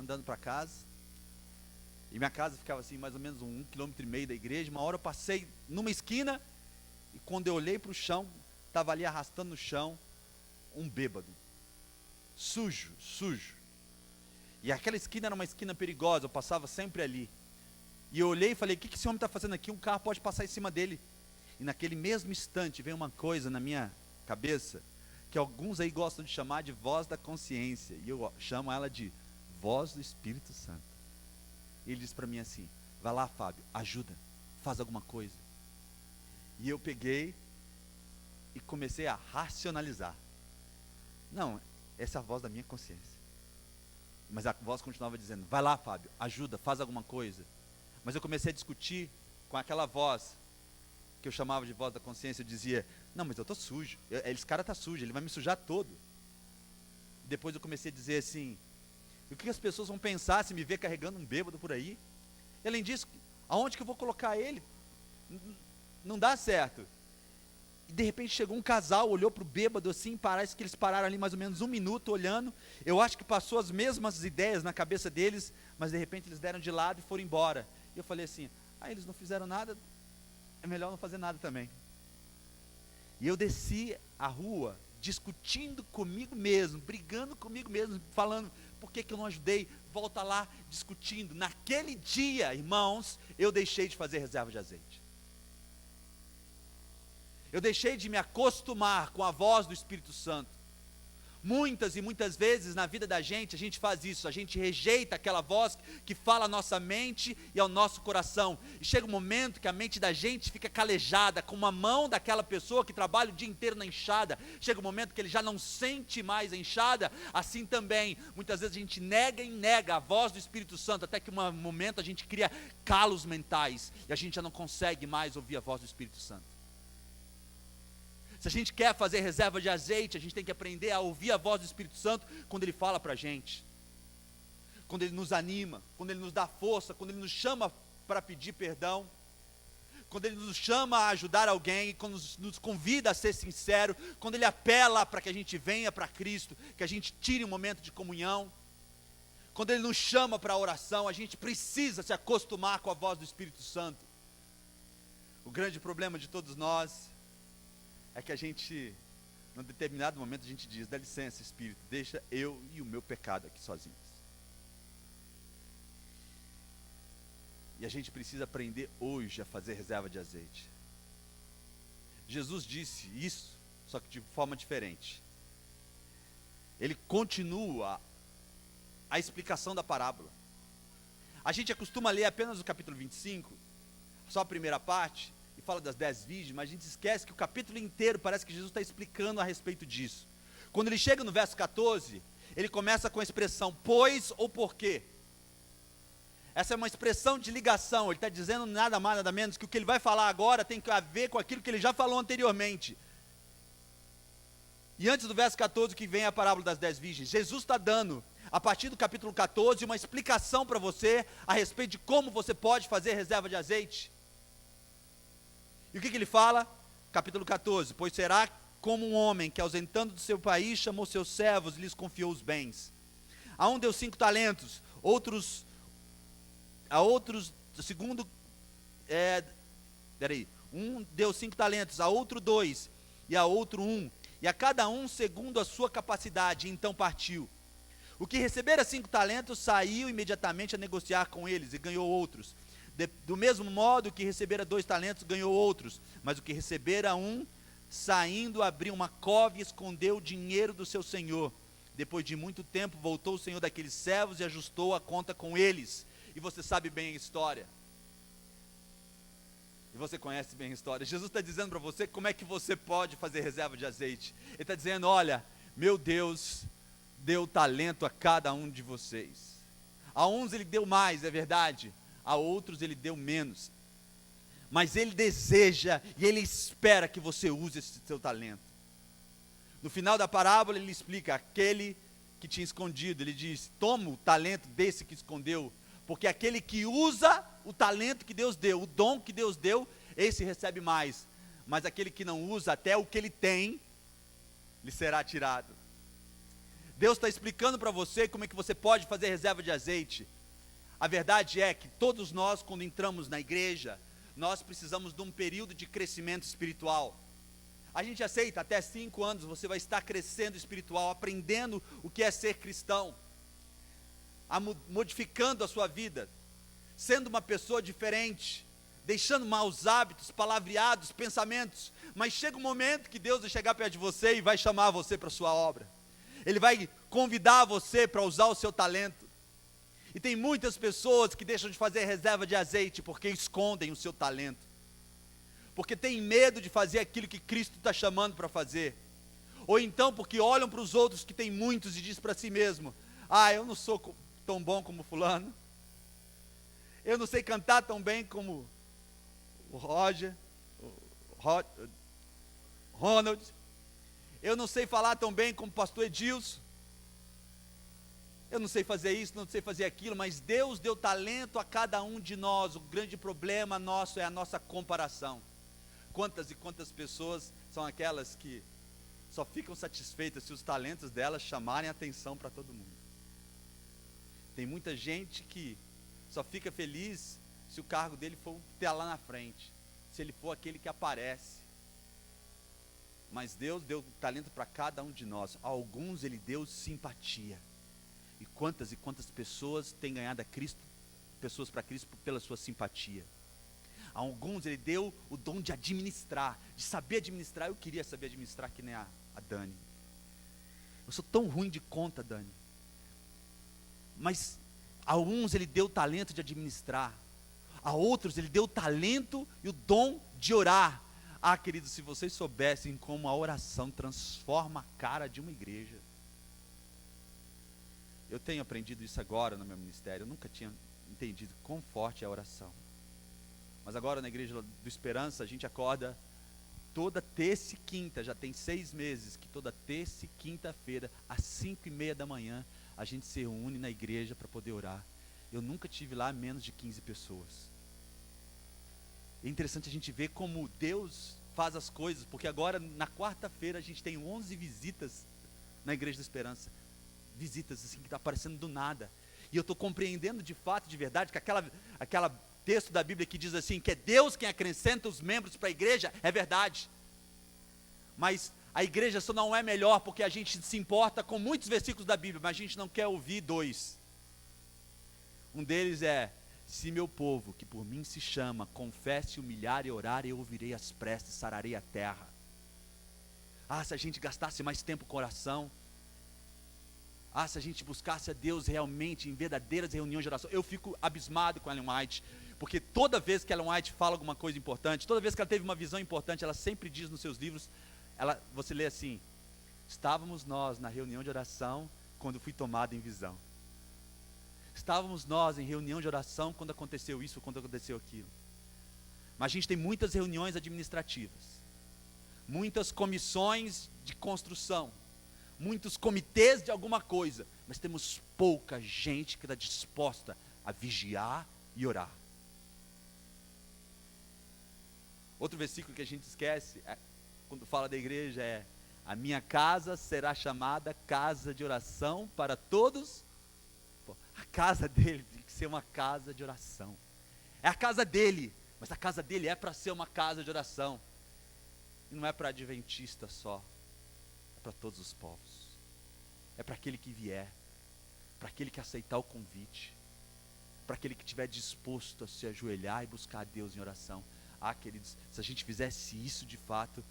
S5: E minha casa ficava assim, mais ou menos 1,5 km da igreja. Uma hora eu passei numa esquina, e quando eu olhei para o chão, estava ali arrastando no chão um bêbado, sujo. E aquela esquina era uma esquina perigosa, eu passava sempre ali. E eu olhei e falei: o que esse homem está fazendo aqui? Um carro pode passar em cima dele. E naquele mesmo instante veio uma coisa na minha cabeça, que alguns aí gostam de chamar de voz da consciência, e eu chamo ela de voz do Espírito Santo. E ele disse para mim assim: vai lá, Fábio, ajuda, faz alguma coisa. E eu peguei e comecei a racionalizar. Não, essa é a voz da minha consciência. Mas a voz continuava dizendo: vai lá, Fábio, ajuda, faz alguma coisa. Mas eu comecei a discutir com aquela voz que eu chamava de voz da consciência. Eu dizia: não, mas eu estou sujo, esse cara está sujo, ele vai me sujar todo. Depois eu comecei a dizer assim: o que as pessoas vão pensar se me ver carregando um bêbado por aí? E além disso, aonde que eu vou colocar ele? Não dá certo. E de repente chegou um casal, olhou para o bêbado assim, parece que eles pararam ali mais ou menos 1 minuto olhando. Eu acho que passou as mesmas ideias na cabeça deles, mas de repente eles deram de lado e foram embora. E eu falei assim: eles não fizeram nada, é melhor não fazer nada também. E eu desci a rua, discutindo comigo mesmo, brigando comigo mesmo, falando: por que eu não ajudei? Volta lá, discutindo. Naquele dia, irmãos, eu deixei de fazer reserva de azeite. Eu deixei de me acostumar com a voz do Espírito Santo. Muitas e muitas vezes na vida da gente, a gente faz isso, a gente rejeita aquela voz que fala à nossa mente e ao nosso coração. E chega um momento que a mente da gente fica calejada, com uma mão daquela pessoa que trabalha o dia inteiro na enxada. Chega um momento que ele já não sente mais a enxada. Assim também, muitas vezes a gente nega e nega a voz do Espírito Santo, até que um momento a gente cria calos mentais, e a gente já não consegue mais ouvir a voz do Espírito Santo. Se a gente quer fazer reserva de azeite, a gente tem que aprender a ouvir a voz do Espírito Santo quando Ele fala para a gente, quando Ele nos anima, quando Ele nos dá força, quando Ele nos chama para pedir perdão, quando Ele nos chama a ajudar alguém, quando nos convida a ser sincero, quando Ele apela para que a gente venha para Cristo, que a gente tire um momento de comunhão, quando Ele nos chama para a oração. A gente precisa se acostumar com a voz do Espírito Santo. O grande problema de todos nós é que a gente, num determinado momento, a gente diz: dá licença, Espírito, deixa eu e o meu pecado aqui sozinhos. E a gente precisa aprender hoje a fazer reserva de azeite. Jesus disse isso, só que de forma diferente. Ele continua a explicação da parábola. A gente costuma ler apenas o capítulo 25, só a primeira parte, e fala das 10 virgens, mas a gente esquece que o capítulo inteiro parece que Jesus está explicando a respeito disso. Quando ele chega no verso 14, ele começa com a expressão pois ou porque. Essa é uma expressão de ligação. Ele está dizendo nada mais, nada menos que o que ele vai falar agora tem a ver com aquilo que ele já falou anteriormente. E antes do verso 14 que vem a parábola das 10 virgens, Jesus está dando, a partir do capítulo 14, uma explicação para você a respeito de como você pode fazer reserva de azeite. E o que ele fala? Capítulo 14: pois será como um homem que, ausentando do seu país, chamou seus servos e lhes confiou os bens. A um deu 5 talentos, a outros, segundo, um deu 5 talentos, a outro 2, e a outro 1, e a cada um segundo a sua capacidade, e então partiu. O que recebera 5 talentos saiu imediatamente a negociar com eles, e ganhou outros. Do mesmo modo que recebera 2 talentos, ganhou outros. Mas o que recebera 1, saindo, abriu uma cova e escondeu o dinheiro do seu senhor. Depois de muito tempo, voltou o senhor daqueles servos e ajustou a conta com eles. E você sabe bem a história. E você conhece bem a história. Jesus está dizendo para você como é que você pode fazer reserva de azeite. Ele está dizendo: olha, meu Deus deu talento a cada um de vocês. A uns Ele deu mais, é verdade. A outros Ele deu menos, mas Ele deseja e Ele espera que você use esse seu talento. No final da parábola Ele explica: aquele que tinha escondido, Ele diz: toma o talento desse que escondeu, porque aquele que usa o talento que Deus deu, o dom que Deus deu, esse recebe mais, mas aquele que não usa, até o que ele tem, lhe será tirado. Deus está explicando para você como é que você pode fazer reserva de azeite. A verdade é que todos nós, quando entramos na igreja, nós precisamos de um período de crescimento espiritual. A gente aceita, até 5 anos você vai estar crescendo espiritual, aprendendo o que é ser cristão, modificando a sua vida, sendo uma pessoa diferente, deixando maus hábitos, palavreados, pensamentos, mas chega um momento que Deus vai chegar perto de você e vai chamar você para a sua obra. Ele vai convidar você para usar o seu talento. E tem muitas pessoas que deixam de fazer reserva de azeite porque escondem o seu talento, porque tem medo de fazer aquilo que Cristo está chamando para fazer, ou então porque olham para os outros que têm muitos e diz para si mesmo: eu não sou tão bom como fulano, eu não sei cantar tão bem como o Roger, Ronald, eu não sei falar tão bem como o pastor Edilson, eu não sei fazer isso, não sei fazer aquilo. Mas Deus deu talento a cada um de nós. O grande problema nosso é a nossa comparação. Quantas e quantas pessoas são aquelas que só ficam satisfeitas se os talentos delas chamarem atenção para todo mundo. Tem muita gente que só fica feliz se o cargo dele for ter lá na frente, se ele for aquele que aparece. Mas Deus deu talento para cada um de nós. A alguns Ele deu simpatia. E quantas pessoas têm ganhado a Cristo, pessoas para Cristo pela sua simpatia. A alguns Ele deu o dom de administrar, de saber administrar. Eu queria saber administrar que nem a Dani. Eu sou tão ruim de conta, Dani. Mas a uns Ele deu o talento de administrar. A outros Ele deu o talento e o dom de orar. Queridos, se vocês soubessem como a oração transforma a cara de uma igreja. Eu tenho aprendido isso agora no meu ministério. Eu nunca tinha entendido quão forte é a oração. Mas agora na Igreja do Esperança, a gente acorda toda terça e quinta, já tem 6 meses, que toda terça e quinta-feira, às 5:30 da manhã, a gente se reúne na igreja para poder orar. Eu nunca tive lá menos de 15 pessoas. É interessante a gente ver como Deus faz as coisas, porque agora na quarta-feira a gente tem 11 visitas na Igreja da Esperança. Visitas assim que está aparecendo do nada. E eu estou compreendendo de fato, de verdade, que aquela texto da Bíblia que diz assim, que é Deus quem acrescenta os membros para a igreja, é verdade. Mas a igreja só não é melhor porque a gente se importa com muitos versículos da Bíblia, mas a gente não quer ouvir 2. Um deles é: se meu povo, que por mim se chama, confesse, humilhar e orar, eu ouvirei as preces, sararei a terra. Se a gente gastasse mais tempo com oração, se a gente buscasse a Deus realmente em verdadeiras reuniões de oração. Eu fico abismado com Ellen White, porque toda vez que Ellen White fala alguma coisa importante, toda vez que ela teve uma visão importante, ela sempre diz nos seus livros, você lê assim: estávamos nós na reunião de oração quando fui tomado em visão. Estávamos nós em reunião de oração quando aconteceu isso, quando aconteceu aquilo. Mas a gente tem muitas reuniões administrativas, muitas comissões de construção, muitos comitês de alguma coisa, mas temos pouca gente que está disposta a vigiar e orar. Outro versículo que a gente esquece, quando fala da igreja, é: a minha casa será chamada casa de oração para todos. A casa dele tem que ser uma casa de oração. É a casa dele, mas a casa dele é para ser uma casa de oração. E não é para adventista só, é para todos os povos. É para aquele que vier, para aquele que aceitar o convite, para aquele que estiver disposto a se ajoelhar e buscar a Deus em oração. Queridos, se a gente fizesse isso de fato,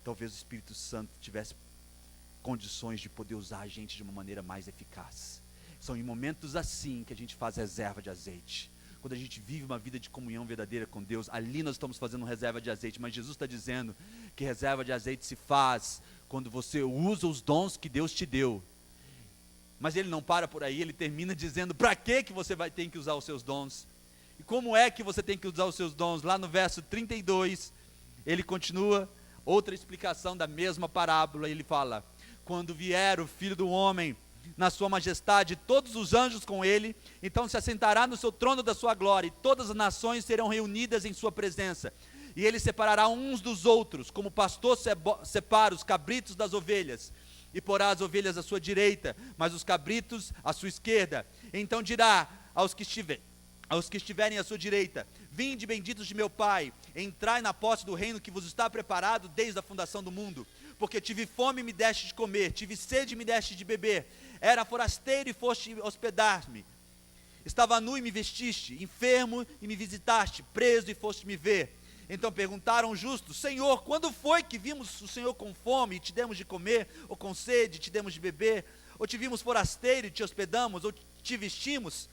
S5: talvez o Espírito Santo tivesse condições de poder usar a gente de uma maneira mais eficaz. São em momentos assim que a gente faz reserva de azeite. Quando a gente vive uma vida de comunhão verdadeira com Deus, ali nós estamos fazendo reserva de azeite. Mas Jesus está dizendo que reserva de azeite se faz quando você usa os dons que Deus te deu. Mas Ele não para por aí, Ele termina dizendo para que você vai ter que usar os seus dons. E como é que você tem que usar os seus dons? Lá no verso 32, Ele continua, outra explicação da mesma parábola. Ele fala: quando vier o Filho do Homem na sua majestade, todos os anjos com ele, então se assentará no seu trono da sua glória, e todas as nações serão reunidas em sua presença, e ele separará uns dos outros, como o pastor separa os cabritos das ovelhas, e porá as ovelhas à sua direita, mas os cabritos à sua esquerda. Então dirá aos que estiverem à sua direita: vinde, benditos de meu Pai, entrai na posse do reino que vos está preparado desde a fundação do mundo. Porque tive fome e me deste de comer, tive sede e me deste de beber, era forasteiro e foste hospedar-me, Estava nu e me vestiste, enfermo e me visitaste, preso e foste me ver. Então perguntaram os justos: Senhor, quando foi que vimos o Senhor com fome e te demos de comer, ou com sede e te demos de beber? Ou te vimos forasteiro e te hospedamos, ou te vestimos?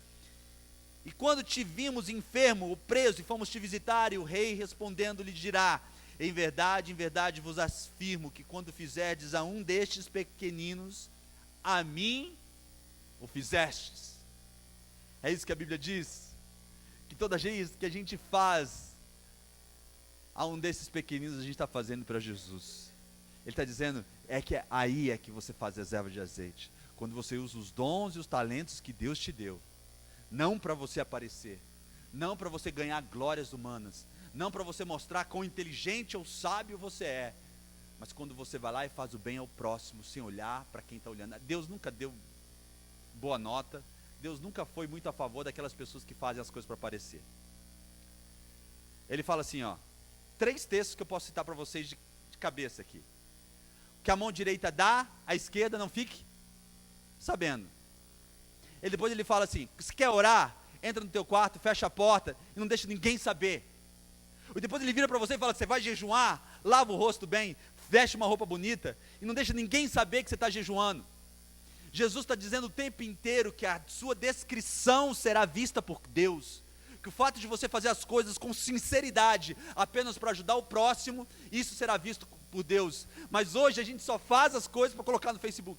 S5: E quando te vimos enfermo ou preso e fomos te visitar? E o rei respondendo lhe dirá: em verdade vos afirmo que quando fizerdes a um destes pequeninos, a mim o fizestes. É isso que a Bíblia diz, que toda vez que a gente faz a um desses pequeninos, a gente está fazendo para Jesus. Ele está dizendo, aí é que você faz reserva de azeite, quando você usa os dons e os talentos que Deus te deu, não para você aparecer, não para você ganhar glórias humanas, não para você mostrar quão inteligente ou sábio você é, mas quando você vai lá e faz o bem ao próximo, sem olhar para quem está olhando. Deus nunca deu boa nota, Deus nunca foi muito a favor daquelas pessoas que fazem as coisas para aparecer. Ele fala assim, 3 textos que eu posso citar para vocês de cabeça aqui. Que a mão direita dá, a esquerda não fique sabendo. Depois ele fala assim, se quer orar, entra no teu quarto, fecha a porta e não deixa ninguém saber. E depois ele vira para você e fala, você vai jejuar, lava o rosto bem, veste uma roupa bonita e não deixa ninguém saber que você está jejuando. Jesus está dizendo o tempo inteiro que a sua descrição será vista por Deus, que o fato de você fazer as coisas com sinceridade, apenas para ajudar o próximo, isso será visto por Deus. Mas hoje a gente só faz as coisas para colocar no Facebook.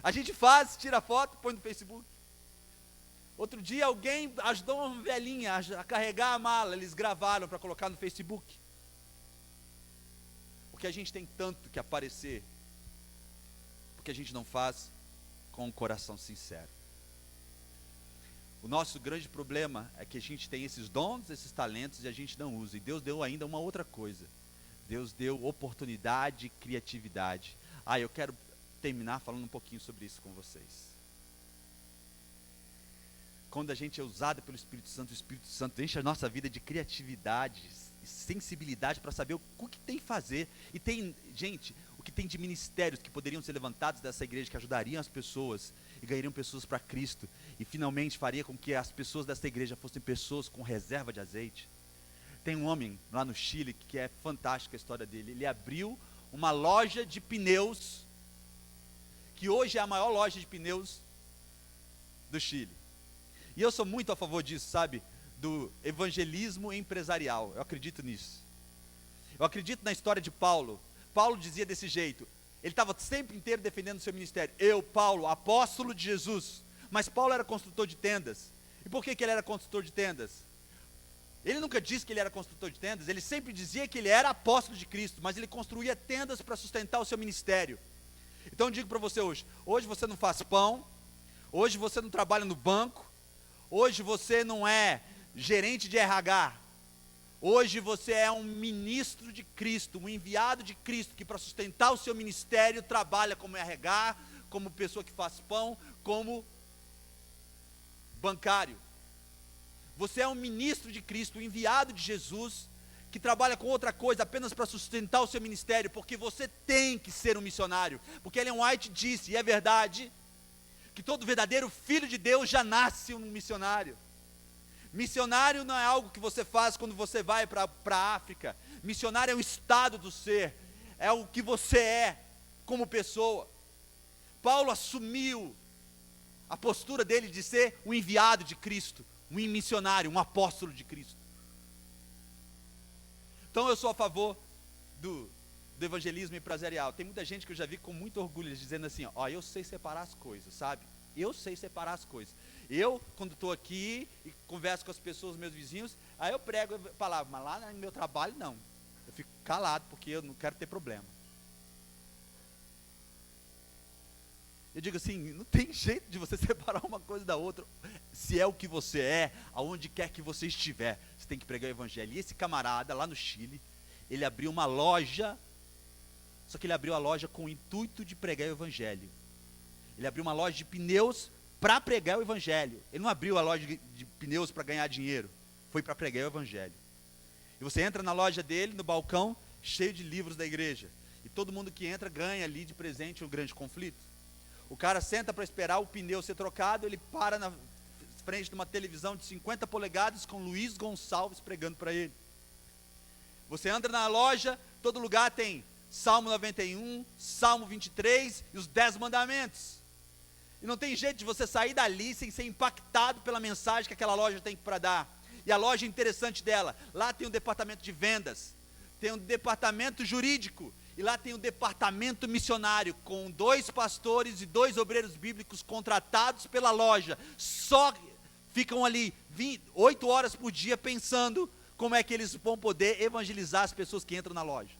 S5: A gente faz, tira foto, põe no Facebook. Outro dia alguém ajudou uma velhinha a carregar a mala, eles gravaram para colocar no Facebook. Porque a gente tem tanto que aparecer, porque a gente não faz com um coração sincero. O nosso grande problema é que a gente tem esses dons, esses talentos e a gente não usa. E Deus deu ainda uma outra coisa. Deus deu oportunidade e criatividade. Eu quero terminar falando um pouquinho sobre isso com vocês. Quando a gente é usado pelo Espírito Santo, o Espírito Santo enche a nossa vida de criatividade e sensibilidade para saber o que tem que fazer. E tem, gente, o que tem de ministérios que poderiam ser levantados dessa igreja, que ajudariam as pessoas e ganhariam pessoas para Cristo, e finalmente faria com que as pessoas dessa igreja fossem pessoas com reserva de azeite. Tem um homem lá no Chile que é fantástica a história dele. Ele abriu uma loja de pneus, que hoje é a maior loja de pneus do Chile. E eu sou muito a favor disso, sabe? Do evangelismo empresarial. Eu acredito nisso. Eu acredito na história de Paulo. Paulo dizia desse jeito. Ele estava sempre inteiro defendendo o seu ministério. Eu, Paulo, apóstolo de Jesus. Mas Paulo era construtor de tendas. E por que ele era construtor de tendas? Ele nunca disse que ele era construtor de tendas. Ele sempre dizia que ele era apóstolo de Cristo. Mas ele construía tendas para sustentar o seu ministério. Então eu digo para você hoje. Hoje você não faz pão. Hoje você não trabalha no banco. Hoje você não é gerente de RH. Hoje você é um ministro de Cristo, um enviado de Cristo, que para sustentar o seu ministério trabalha como RH, como pessoa que faz pão, como bancário. Você é um ministro de Cristo, um enviado de Jesus, que trabalha com outra coisa apenas para sustentar o seu ministério, porque você tem que ser um missionário. Porque Ellen White disse, e é verdade, que todo verdadeiro filho de Deus já nasce um missionário. Missionário não é algo que você faz quando você vai para a África. Missionário é um estado do ser, é o que você é como pessoa. Paulo assumiu a postura dele de ser um enviado de Cristo, um missionário, um apóstolo de Cristo. Então eu sou a favor do evangelismo empresarial. Tem muita gente que eu já vi com muito orgulho dizendo assim, eu sei separar as coisas, sabe? Eu sei separar as coisas. Eu, quando estou aqui e converso com as pessoas, meus vizinhos, aí eu prego a palavra, mas lá no meu trabalho não. Eu fico calado porque eu não quero ter problema. Eu digo assim, não tem jeito de você separar uma coisa da outra. Se é o que você é, aonde quer que você estiver, você tem que pregar o evangelho. E esse camarada lá no Chile, ele abriu uma loja, só que ele abriu a loja com o intuito de pregar o evangelho. Ele abriu uma loja de pneus para pregar o evangelho. Ele não abriu a loja de pneus para ganhar dinheiro, foi para pregar o evangelho. E você entra na loja dele, no balcão, cheio de livros da igreja. E todo mundo que entra ganha ali de presente um grande conflito. O cara senta para esperar o pneu ser trocado, ele para na frente de uma televisão de 50 polegadas com Luiz Gonçalves pregando para ele. Você entra na loja, todo lugar tem Salmo 91, Salmo 23 e os 10 mandamentos. E não tem jeito de você sair dali sem ser impactado pela mensagem que aquela loja tem para dar. E a loja interessante dela, lá tem um departamento de vendas, tem um departamento jurídico, e lá tem um departamento missionário, com 2 pastores e 2 obreiros bíblicos contratados pela loja, só ficam ali 8 horas por dia pensando como é que eles vão poder evangelizar as pessoas que entram na loja.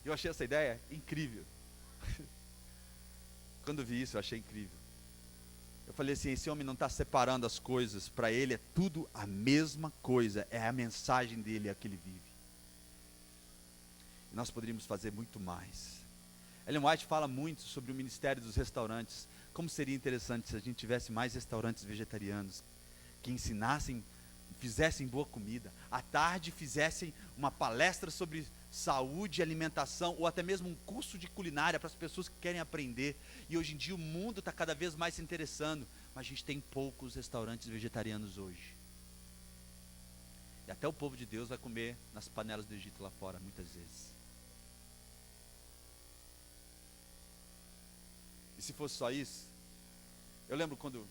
S5: Eu achei essa ideia incrível. Quando vi isso, eu achei incrível. Eu falei assim, esse homem não está separando as coisas, para ele é tudo a mesma coisa, é a mensagem dele, é a que ele vive. E nós poderíamos fazer muito mais. Ellen White fala muito sobre o ministério dos restaurantes, como seria interessante se a gente tivesse mais restaurantes vegetarianos, que ensinassem, fizessem boa comida, à tarde fizessem uma palestra sobre saúde e alimentação, ou até mesmo um curso de culinária para as pessoas que querem aprender. E hoje em dia o mundo está cada vez mais se interessando, mas a gente tem poucos restaurantes vegetarianos hoje. E até o povo de Deus vai comer nas panelas do Egito lá fora, muitas vezes. E se fosse só isso, eu lembro quando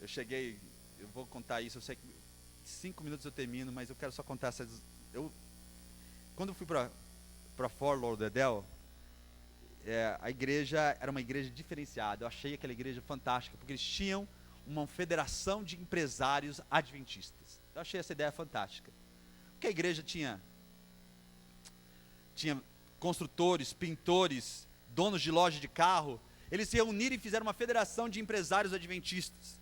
S5: eu cheguei, eu vou contar isso, eu sei que 5 minutos eu termino, mas eu quero só contar essas. Quando eu fui para Fort Lauderdale, a igreja era uma igreja diferenciada. Eu achei aquela igreja fantástica, porque eles tinham uma federação de empresários adventistas. Eu achei essa ideia fantástica. Porque a igreja tinha construtores, pintores, donos de loja de carro. Eles se reuniram e fizeram uma federação de empresários adventistas.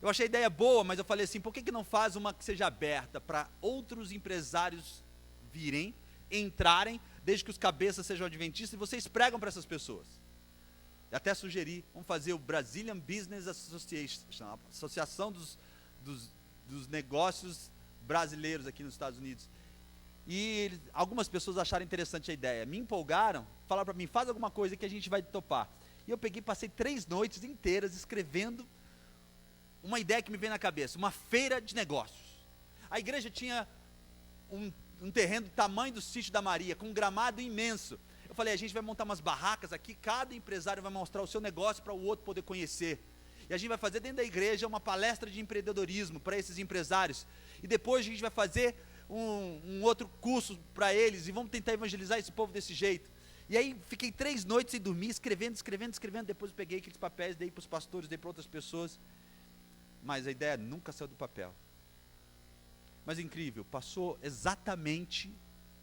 S5: Eu achei a ideia boa, mas eu falei assim, por que não faz uma que seja aberta para outros empresários virem, entrarem, desde que os cabeças sejam adventistas, e vocês pregam para essas pessoas. E até sugeri, vamos fazer o Brazilian Business Association, a Associação dos Negócios Brasileiros aqui nos Estados Unidos. E algumas pessoas acharam interessante a ideia, me empolgaram, falaram para mim, faz alguma coisa que a gente vai topar. E eu passei 3 noites inteiras escrevendo uma ideia que me veio na cabeça, uma feira de negócios. A igreja tinha um terreno do tamanho do sítio da Maria, com um gramado imenso. Eu falei, a gente vai montar umas barracas aqui, cada empresário vai mostrar o seu negócio para o outro poder conhecer. E a gente vai fazer dentro da igreja uma palestra de empreendedorismo para esses empresários. E depois a gente vai fazer um outro curso para eles, e vamos tentar evangelizar esse povo desse jeito. E aí fiquei 3 noites sem dormir, escrevendo, depois eu peguei aqueles papéis, dei para os pastores, dei para outras pessoas. Mas a ideia nunca saiu do papel. Mas incrível, passou exatamente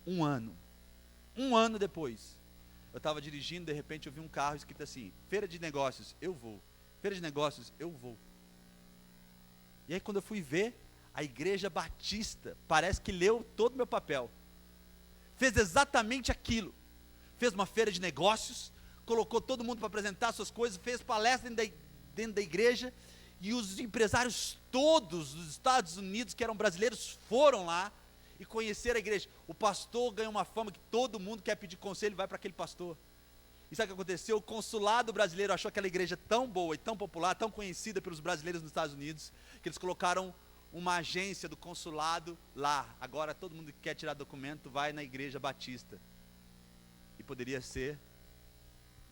S5: 1 ano. 1 ano depois, eu estava dirigindo, de repente eu vi um carro escrito assim, feira de negócios, eu vou. Feira de negócios, eu vou. E aí quando eu fui ver, a igreja batista, parece que leu todo o meu papel. Fez exatamente aquilo. Fez uma feira de negócios, colocou todo mundo para apresentar suas coisas, fez palestra dentro da igreja, e os empresários todos dos Estados Unidos, que eram brasileiros, foram lá e conheceram a igreja. O pastor ganhou uma fama que todo mundo quer pedir conselho, vai para aquele pastor. E sabe o que aconteceu? O consulado brasileiro achou aquela igreja tão boa e tão popular, tão conhecida pelos brasileiros nos Estados Unidos, que eles colocaram uma agência do consulado lá. Agora todo mundo que quer tirar documento vai na igreja batista. E poderia ser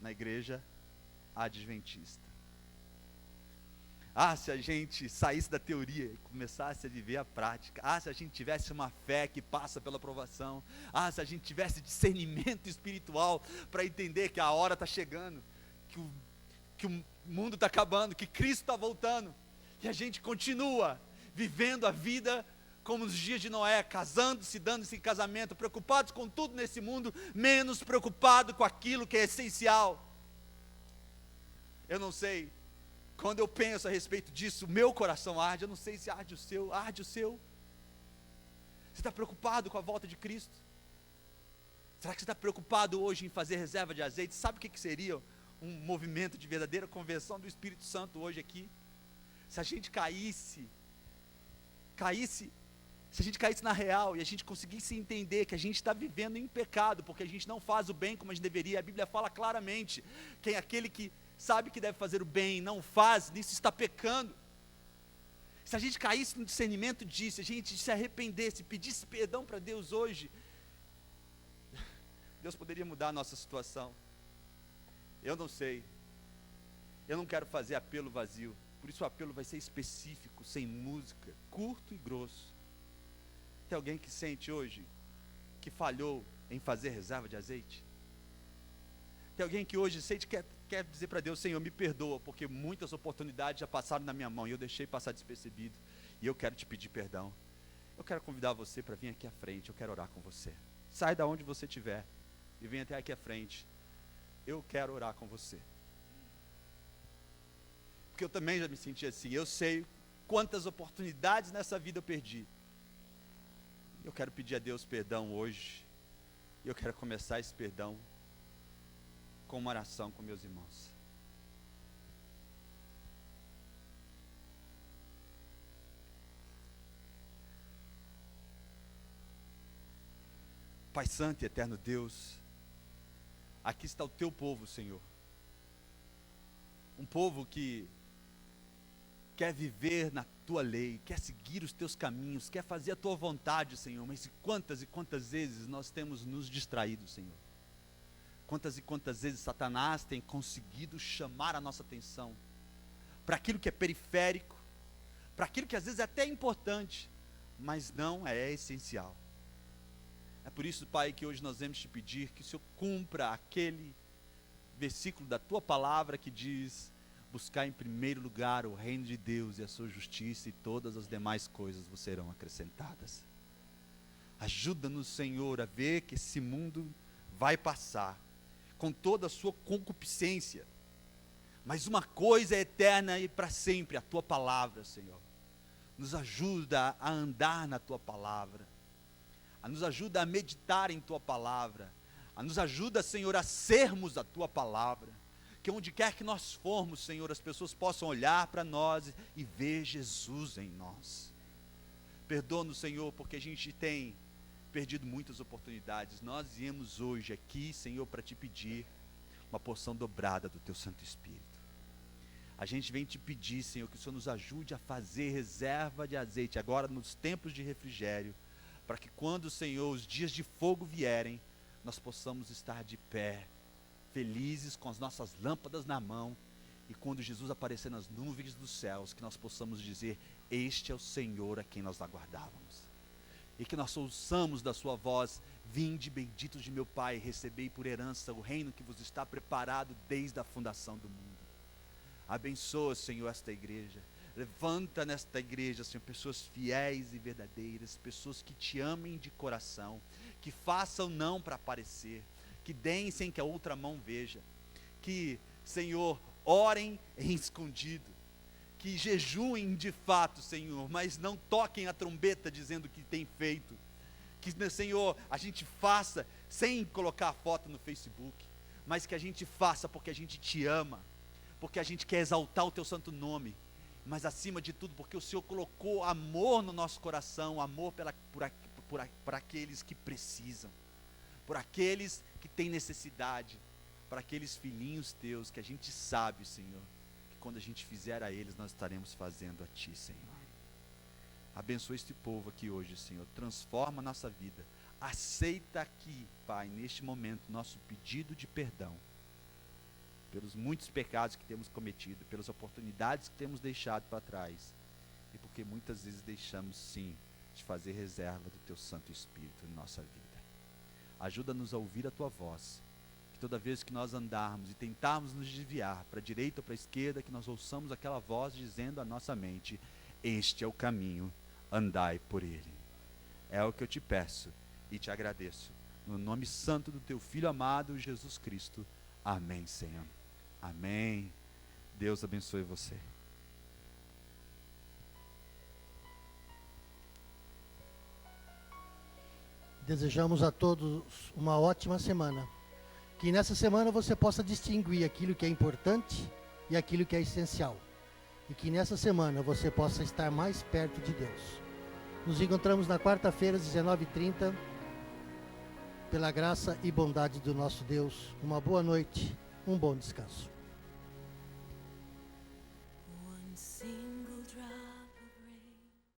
S5: na igreja adventista. Se a gente saísse da teoria e começasse a viver a prática. Se a gente tivesse uma fé que passa pela provação. Se a gente tivesse discernimento espiritual para entender que a hora está chegando, que o mundo está acabando, que Cristo está voltando. E a gente continua vivendo a vida como nos dias de Noé, casando-se, dando-se em casamento, preocupados com tudo nesse mundo, menos preocupado com aquilo que é essencial. Eu não sei. Quando eu penso a respeito disso, o meu coração arde. Eu não sei se arde o seu. Arde o seu? Você está preocupado com a volta de Cristo? Será que você está preocupado hoje em fazer reserva de azeite? Sabe o que seria um movimento de verdadeira conversão do Espírito Santo hoje aqui? Se a gente caísse Se a gente caísse na real e a gente conseguisse entender que a gente está vivendo em pecado, porque a gente não faz o bem como a gente deveria, a Bíblia fala claramente, que aquele que sabe que deve fazer o bem e não faz, nisso está pecando. Se a gente caísse no discernimento disso, a gente se arrependesse, pedisse perdão para Deus hoje, Deus poderia mudar a nossa situação. Eu não sei. Eu não quero fazer apelo vazio. Por isso o apelo vai ser específico, sem música, curto e grosso. Tem alguém que sente hoje que falhou em fazer reserva de azeite? Tem alguém que hoje sente que quer dizer para Deus: Senhor, me perdoa, porque muitas oportunidades já passaram na minha mão e eu deixei passar despercebido, e eu quero te pedir perdão. Eu quero convidar você para vir aqui à frente, eu quero orar com você. Sai da onde você estiver e vem até aqui à frente. Eu quero orar com você. Porque eu também já me senti assim. Eu sei quantas oportunidades nessa vida eu perdi. Eu quero pedir a Deus perdão hoje. E eu quero começar esse perdão com uma oração com meus irmãos. Pai Santo e Eterno Deus, aqui está o teu povo, Senhor. Um povo que quer viver na tua lei, quer seguir os teus caminhos, quer fazer a tua vontade, Senhor. Mas quantas e quantas vezes nós temos nos distraído, Senhor. Quantas e quantas vezes Satanás tem conseguido chamar a nossa atenção para aquilo que é periférico, para aquilo que às vezes é até importante, mas não é essencial. É por isso, Pai, que hoje nós vamos te pedir que o Senhor cumpra aquele versículo da tua palavra que diz: buscar em primeiro lugar o reino de Deus e a sua justiça, e todas as demais coisas vos serão acrescentadas. Ajuda-nos, Senhor, a ver que esse mundo vai passar com toda a sua concupiscência, mas uma coisa é eterna e para sempre: a tua palavra, Senhor. Nos ajuda a andar na tua palavra, nos ajuda a meditar em tua palavra, nos ajuda, Senhor, a sermos a tua palavra. Que onde quer que nós formos, Senhor, as pessoas possam olhar para nós e ver Jesus em nós. Perdoa-nos, Senhor, porque a gente tem perdido muitas oportunidades. Nós viemos hoje aqui, Senhor, para te pedir uma porção dobrada do teu Santo Espírito. A gente vem te pedir, Senhor, que o Senhor nos ajude a fazer reserva de azeite agora nos tempos de refrigério, para que quando, Senhor, os dias de fogo vierem, nós possamos estar de pé, felizes, com as nossas lâmpadas na mão, e quando Jesus aparecer nas nuvens dos céus, que nós possamos dizer: este é o Senhor a quem nós aguardávamos. E que nós ouçamos da sua voz: vinde, benditos de meu Pai, recebei por herança o reino que vos está preparado desde a fundação do mundo. Abençoa, Senhor, esta igreja. Levanta nesta igreja, Senhor, pessoas fiéis e verdadeiras, pessoas que te amem de coração, que façam não para aparecer, que deem sem que a outra mão veja, que, Senhor, orem em escondido, que jejuem de fato, Senhor, mas não toquem a trombeta dizendo que tem feito, que, Senhor, a gente faça sem colocar a foto no Facebook, mas que a gente faça porque a gente te ama, porque a gente quer exaltar o teu santo nome, mas acima de tudo porque o Senhor colocou amor no nosso coração, amor por aqueles que precisam, por aqueles que têm necessidade, para aqueles filhinhos teus que a gente sabe, Senhor, que quando a gente fizer a eles, nós estaremos fazendo a ti, Senhor. Abençoa este povo aqui hoje, Senhor, transforma a nossa vida, aceita aqui, Pai, neste momento, nosso pedido de perdão, pelos muitos pecados que temos cometido, pelas oportunidades que temos deixado para trás, e porque muitas vezes deixamos, sim, de fazer reserva do teu Santo Espírito em nossa vida. Ajuda-nos a ouvir a tua voz, que toda vez que nós andarmos e tentarmos nos desviar para a direita ou para a esquerda, que nós ouçamos aquela voz dizendo à nossa mente: este é o caminho, andai por ele. É o que eu te peço e te agradeço, no nome santo do teu Filho amado, Jesus Cristo. Amém, Senhor. Amém. Deus abençoe você.
S1: Desejamos a todos uma ótima semana. Que nessa semana você possa distinguir aquilo que é importante e aquilo que é essencial. E que nessa semana você possa estar mais perto de Deus. Nos encontramos na quarta-feira, às 19h30, pela graça e bondade do nosso Deus. Uma boa noite, um bom descanso.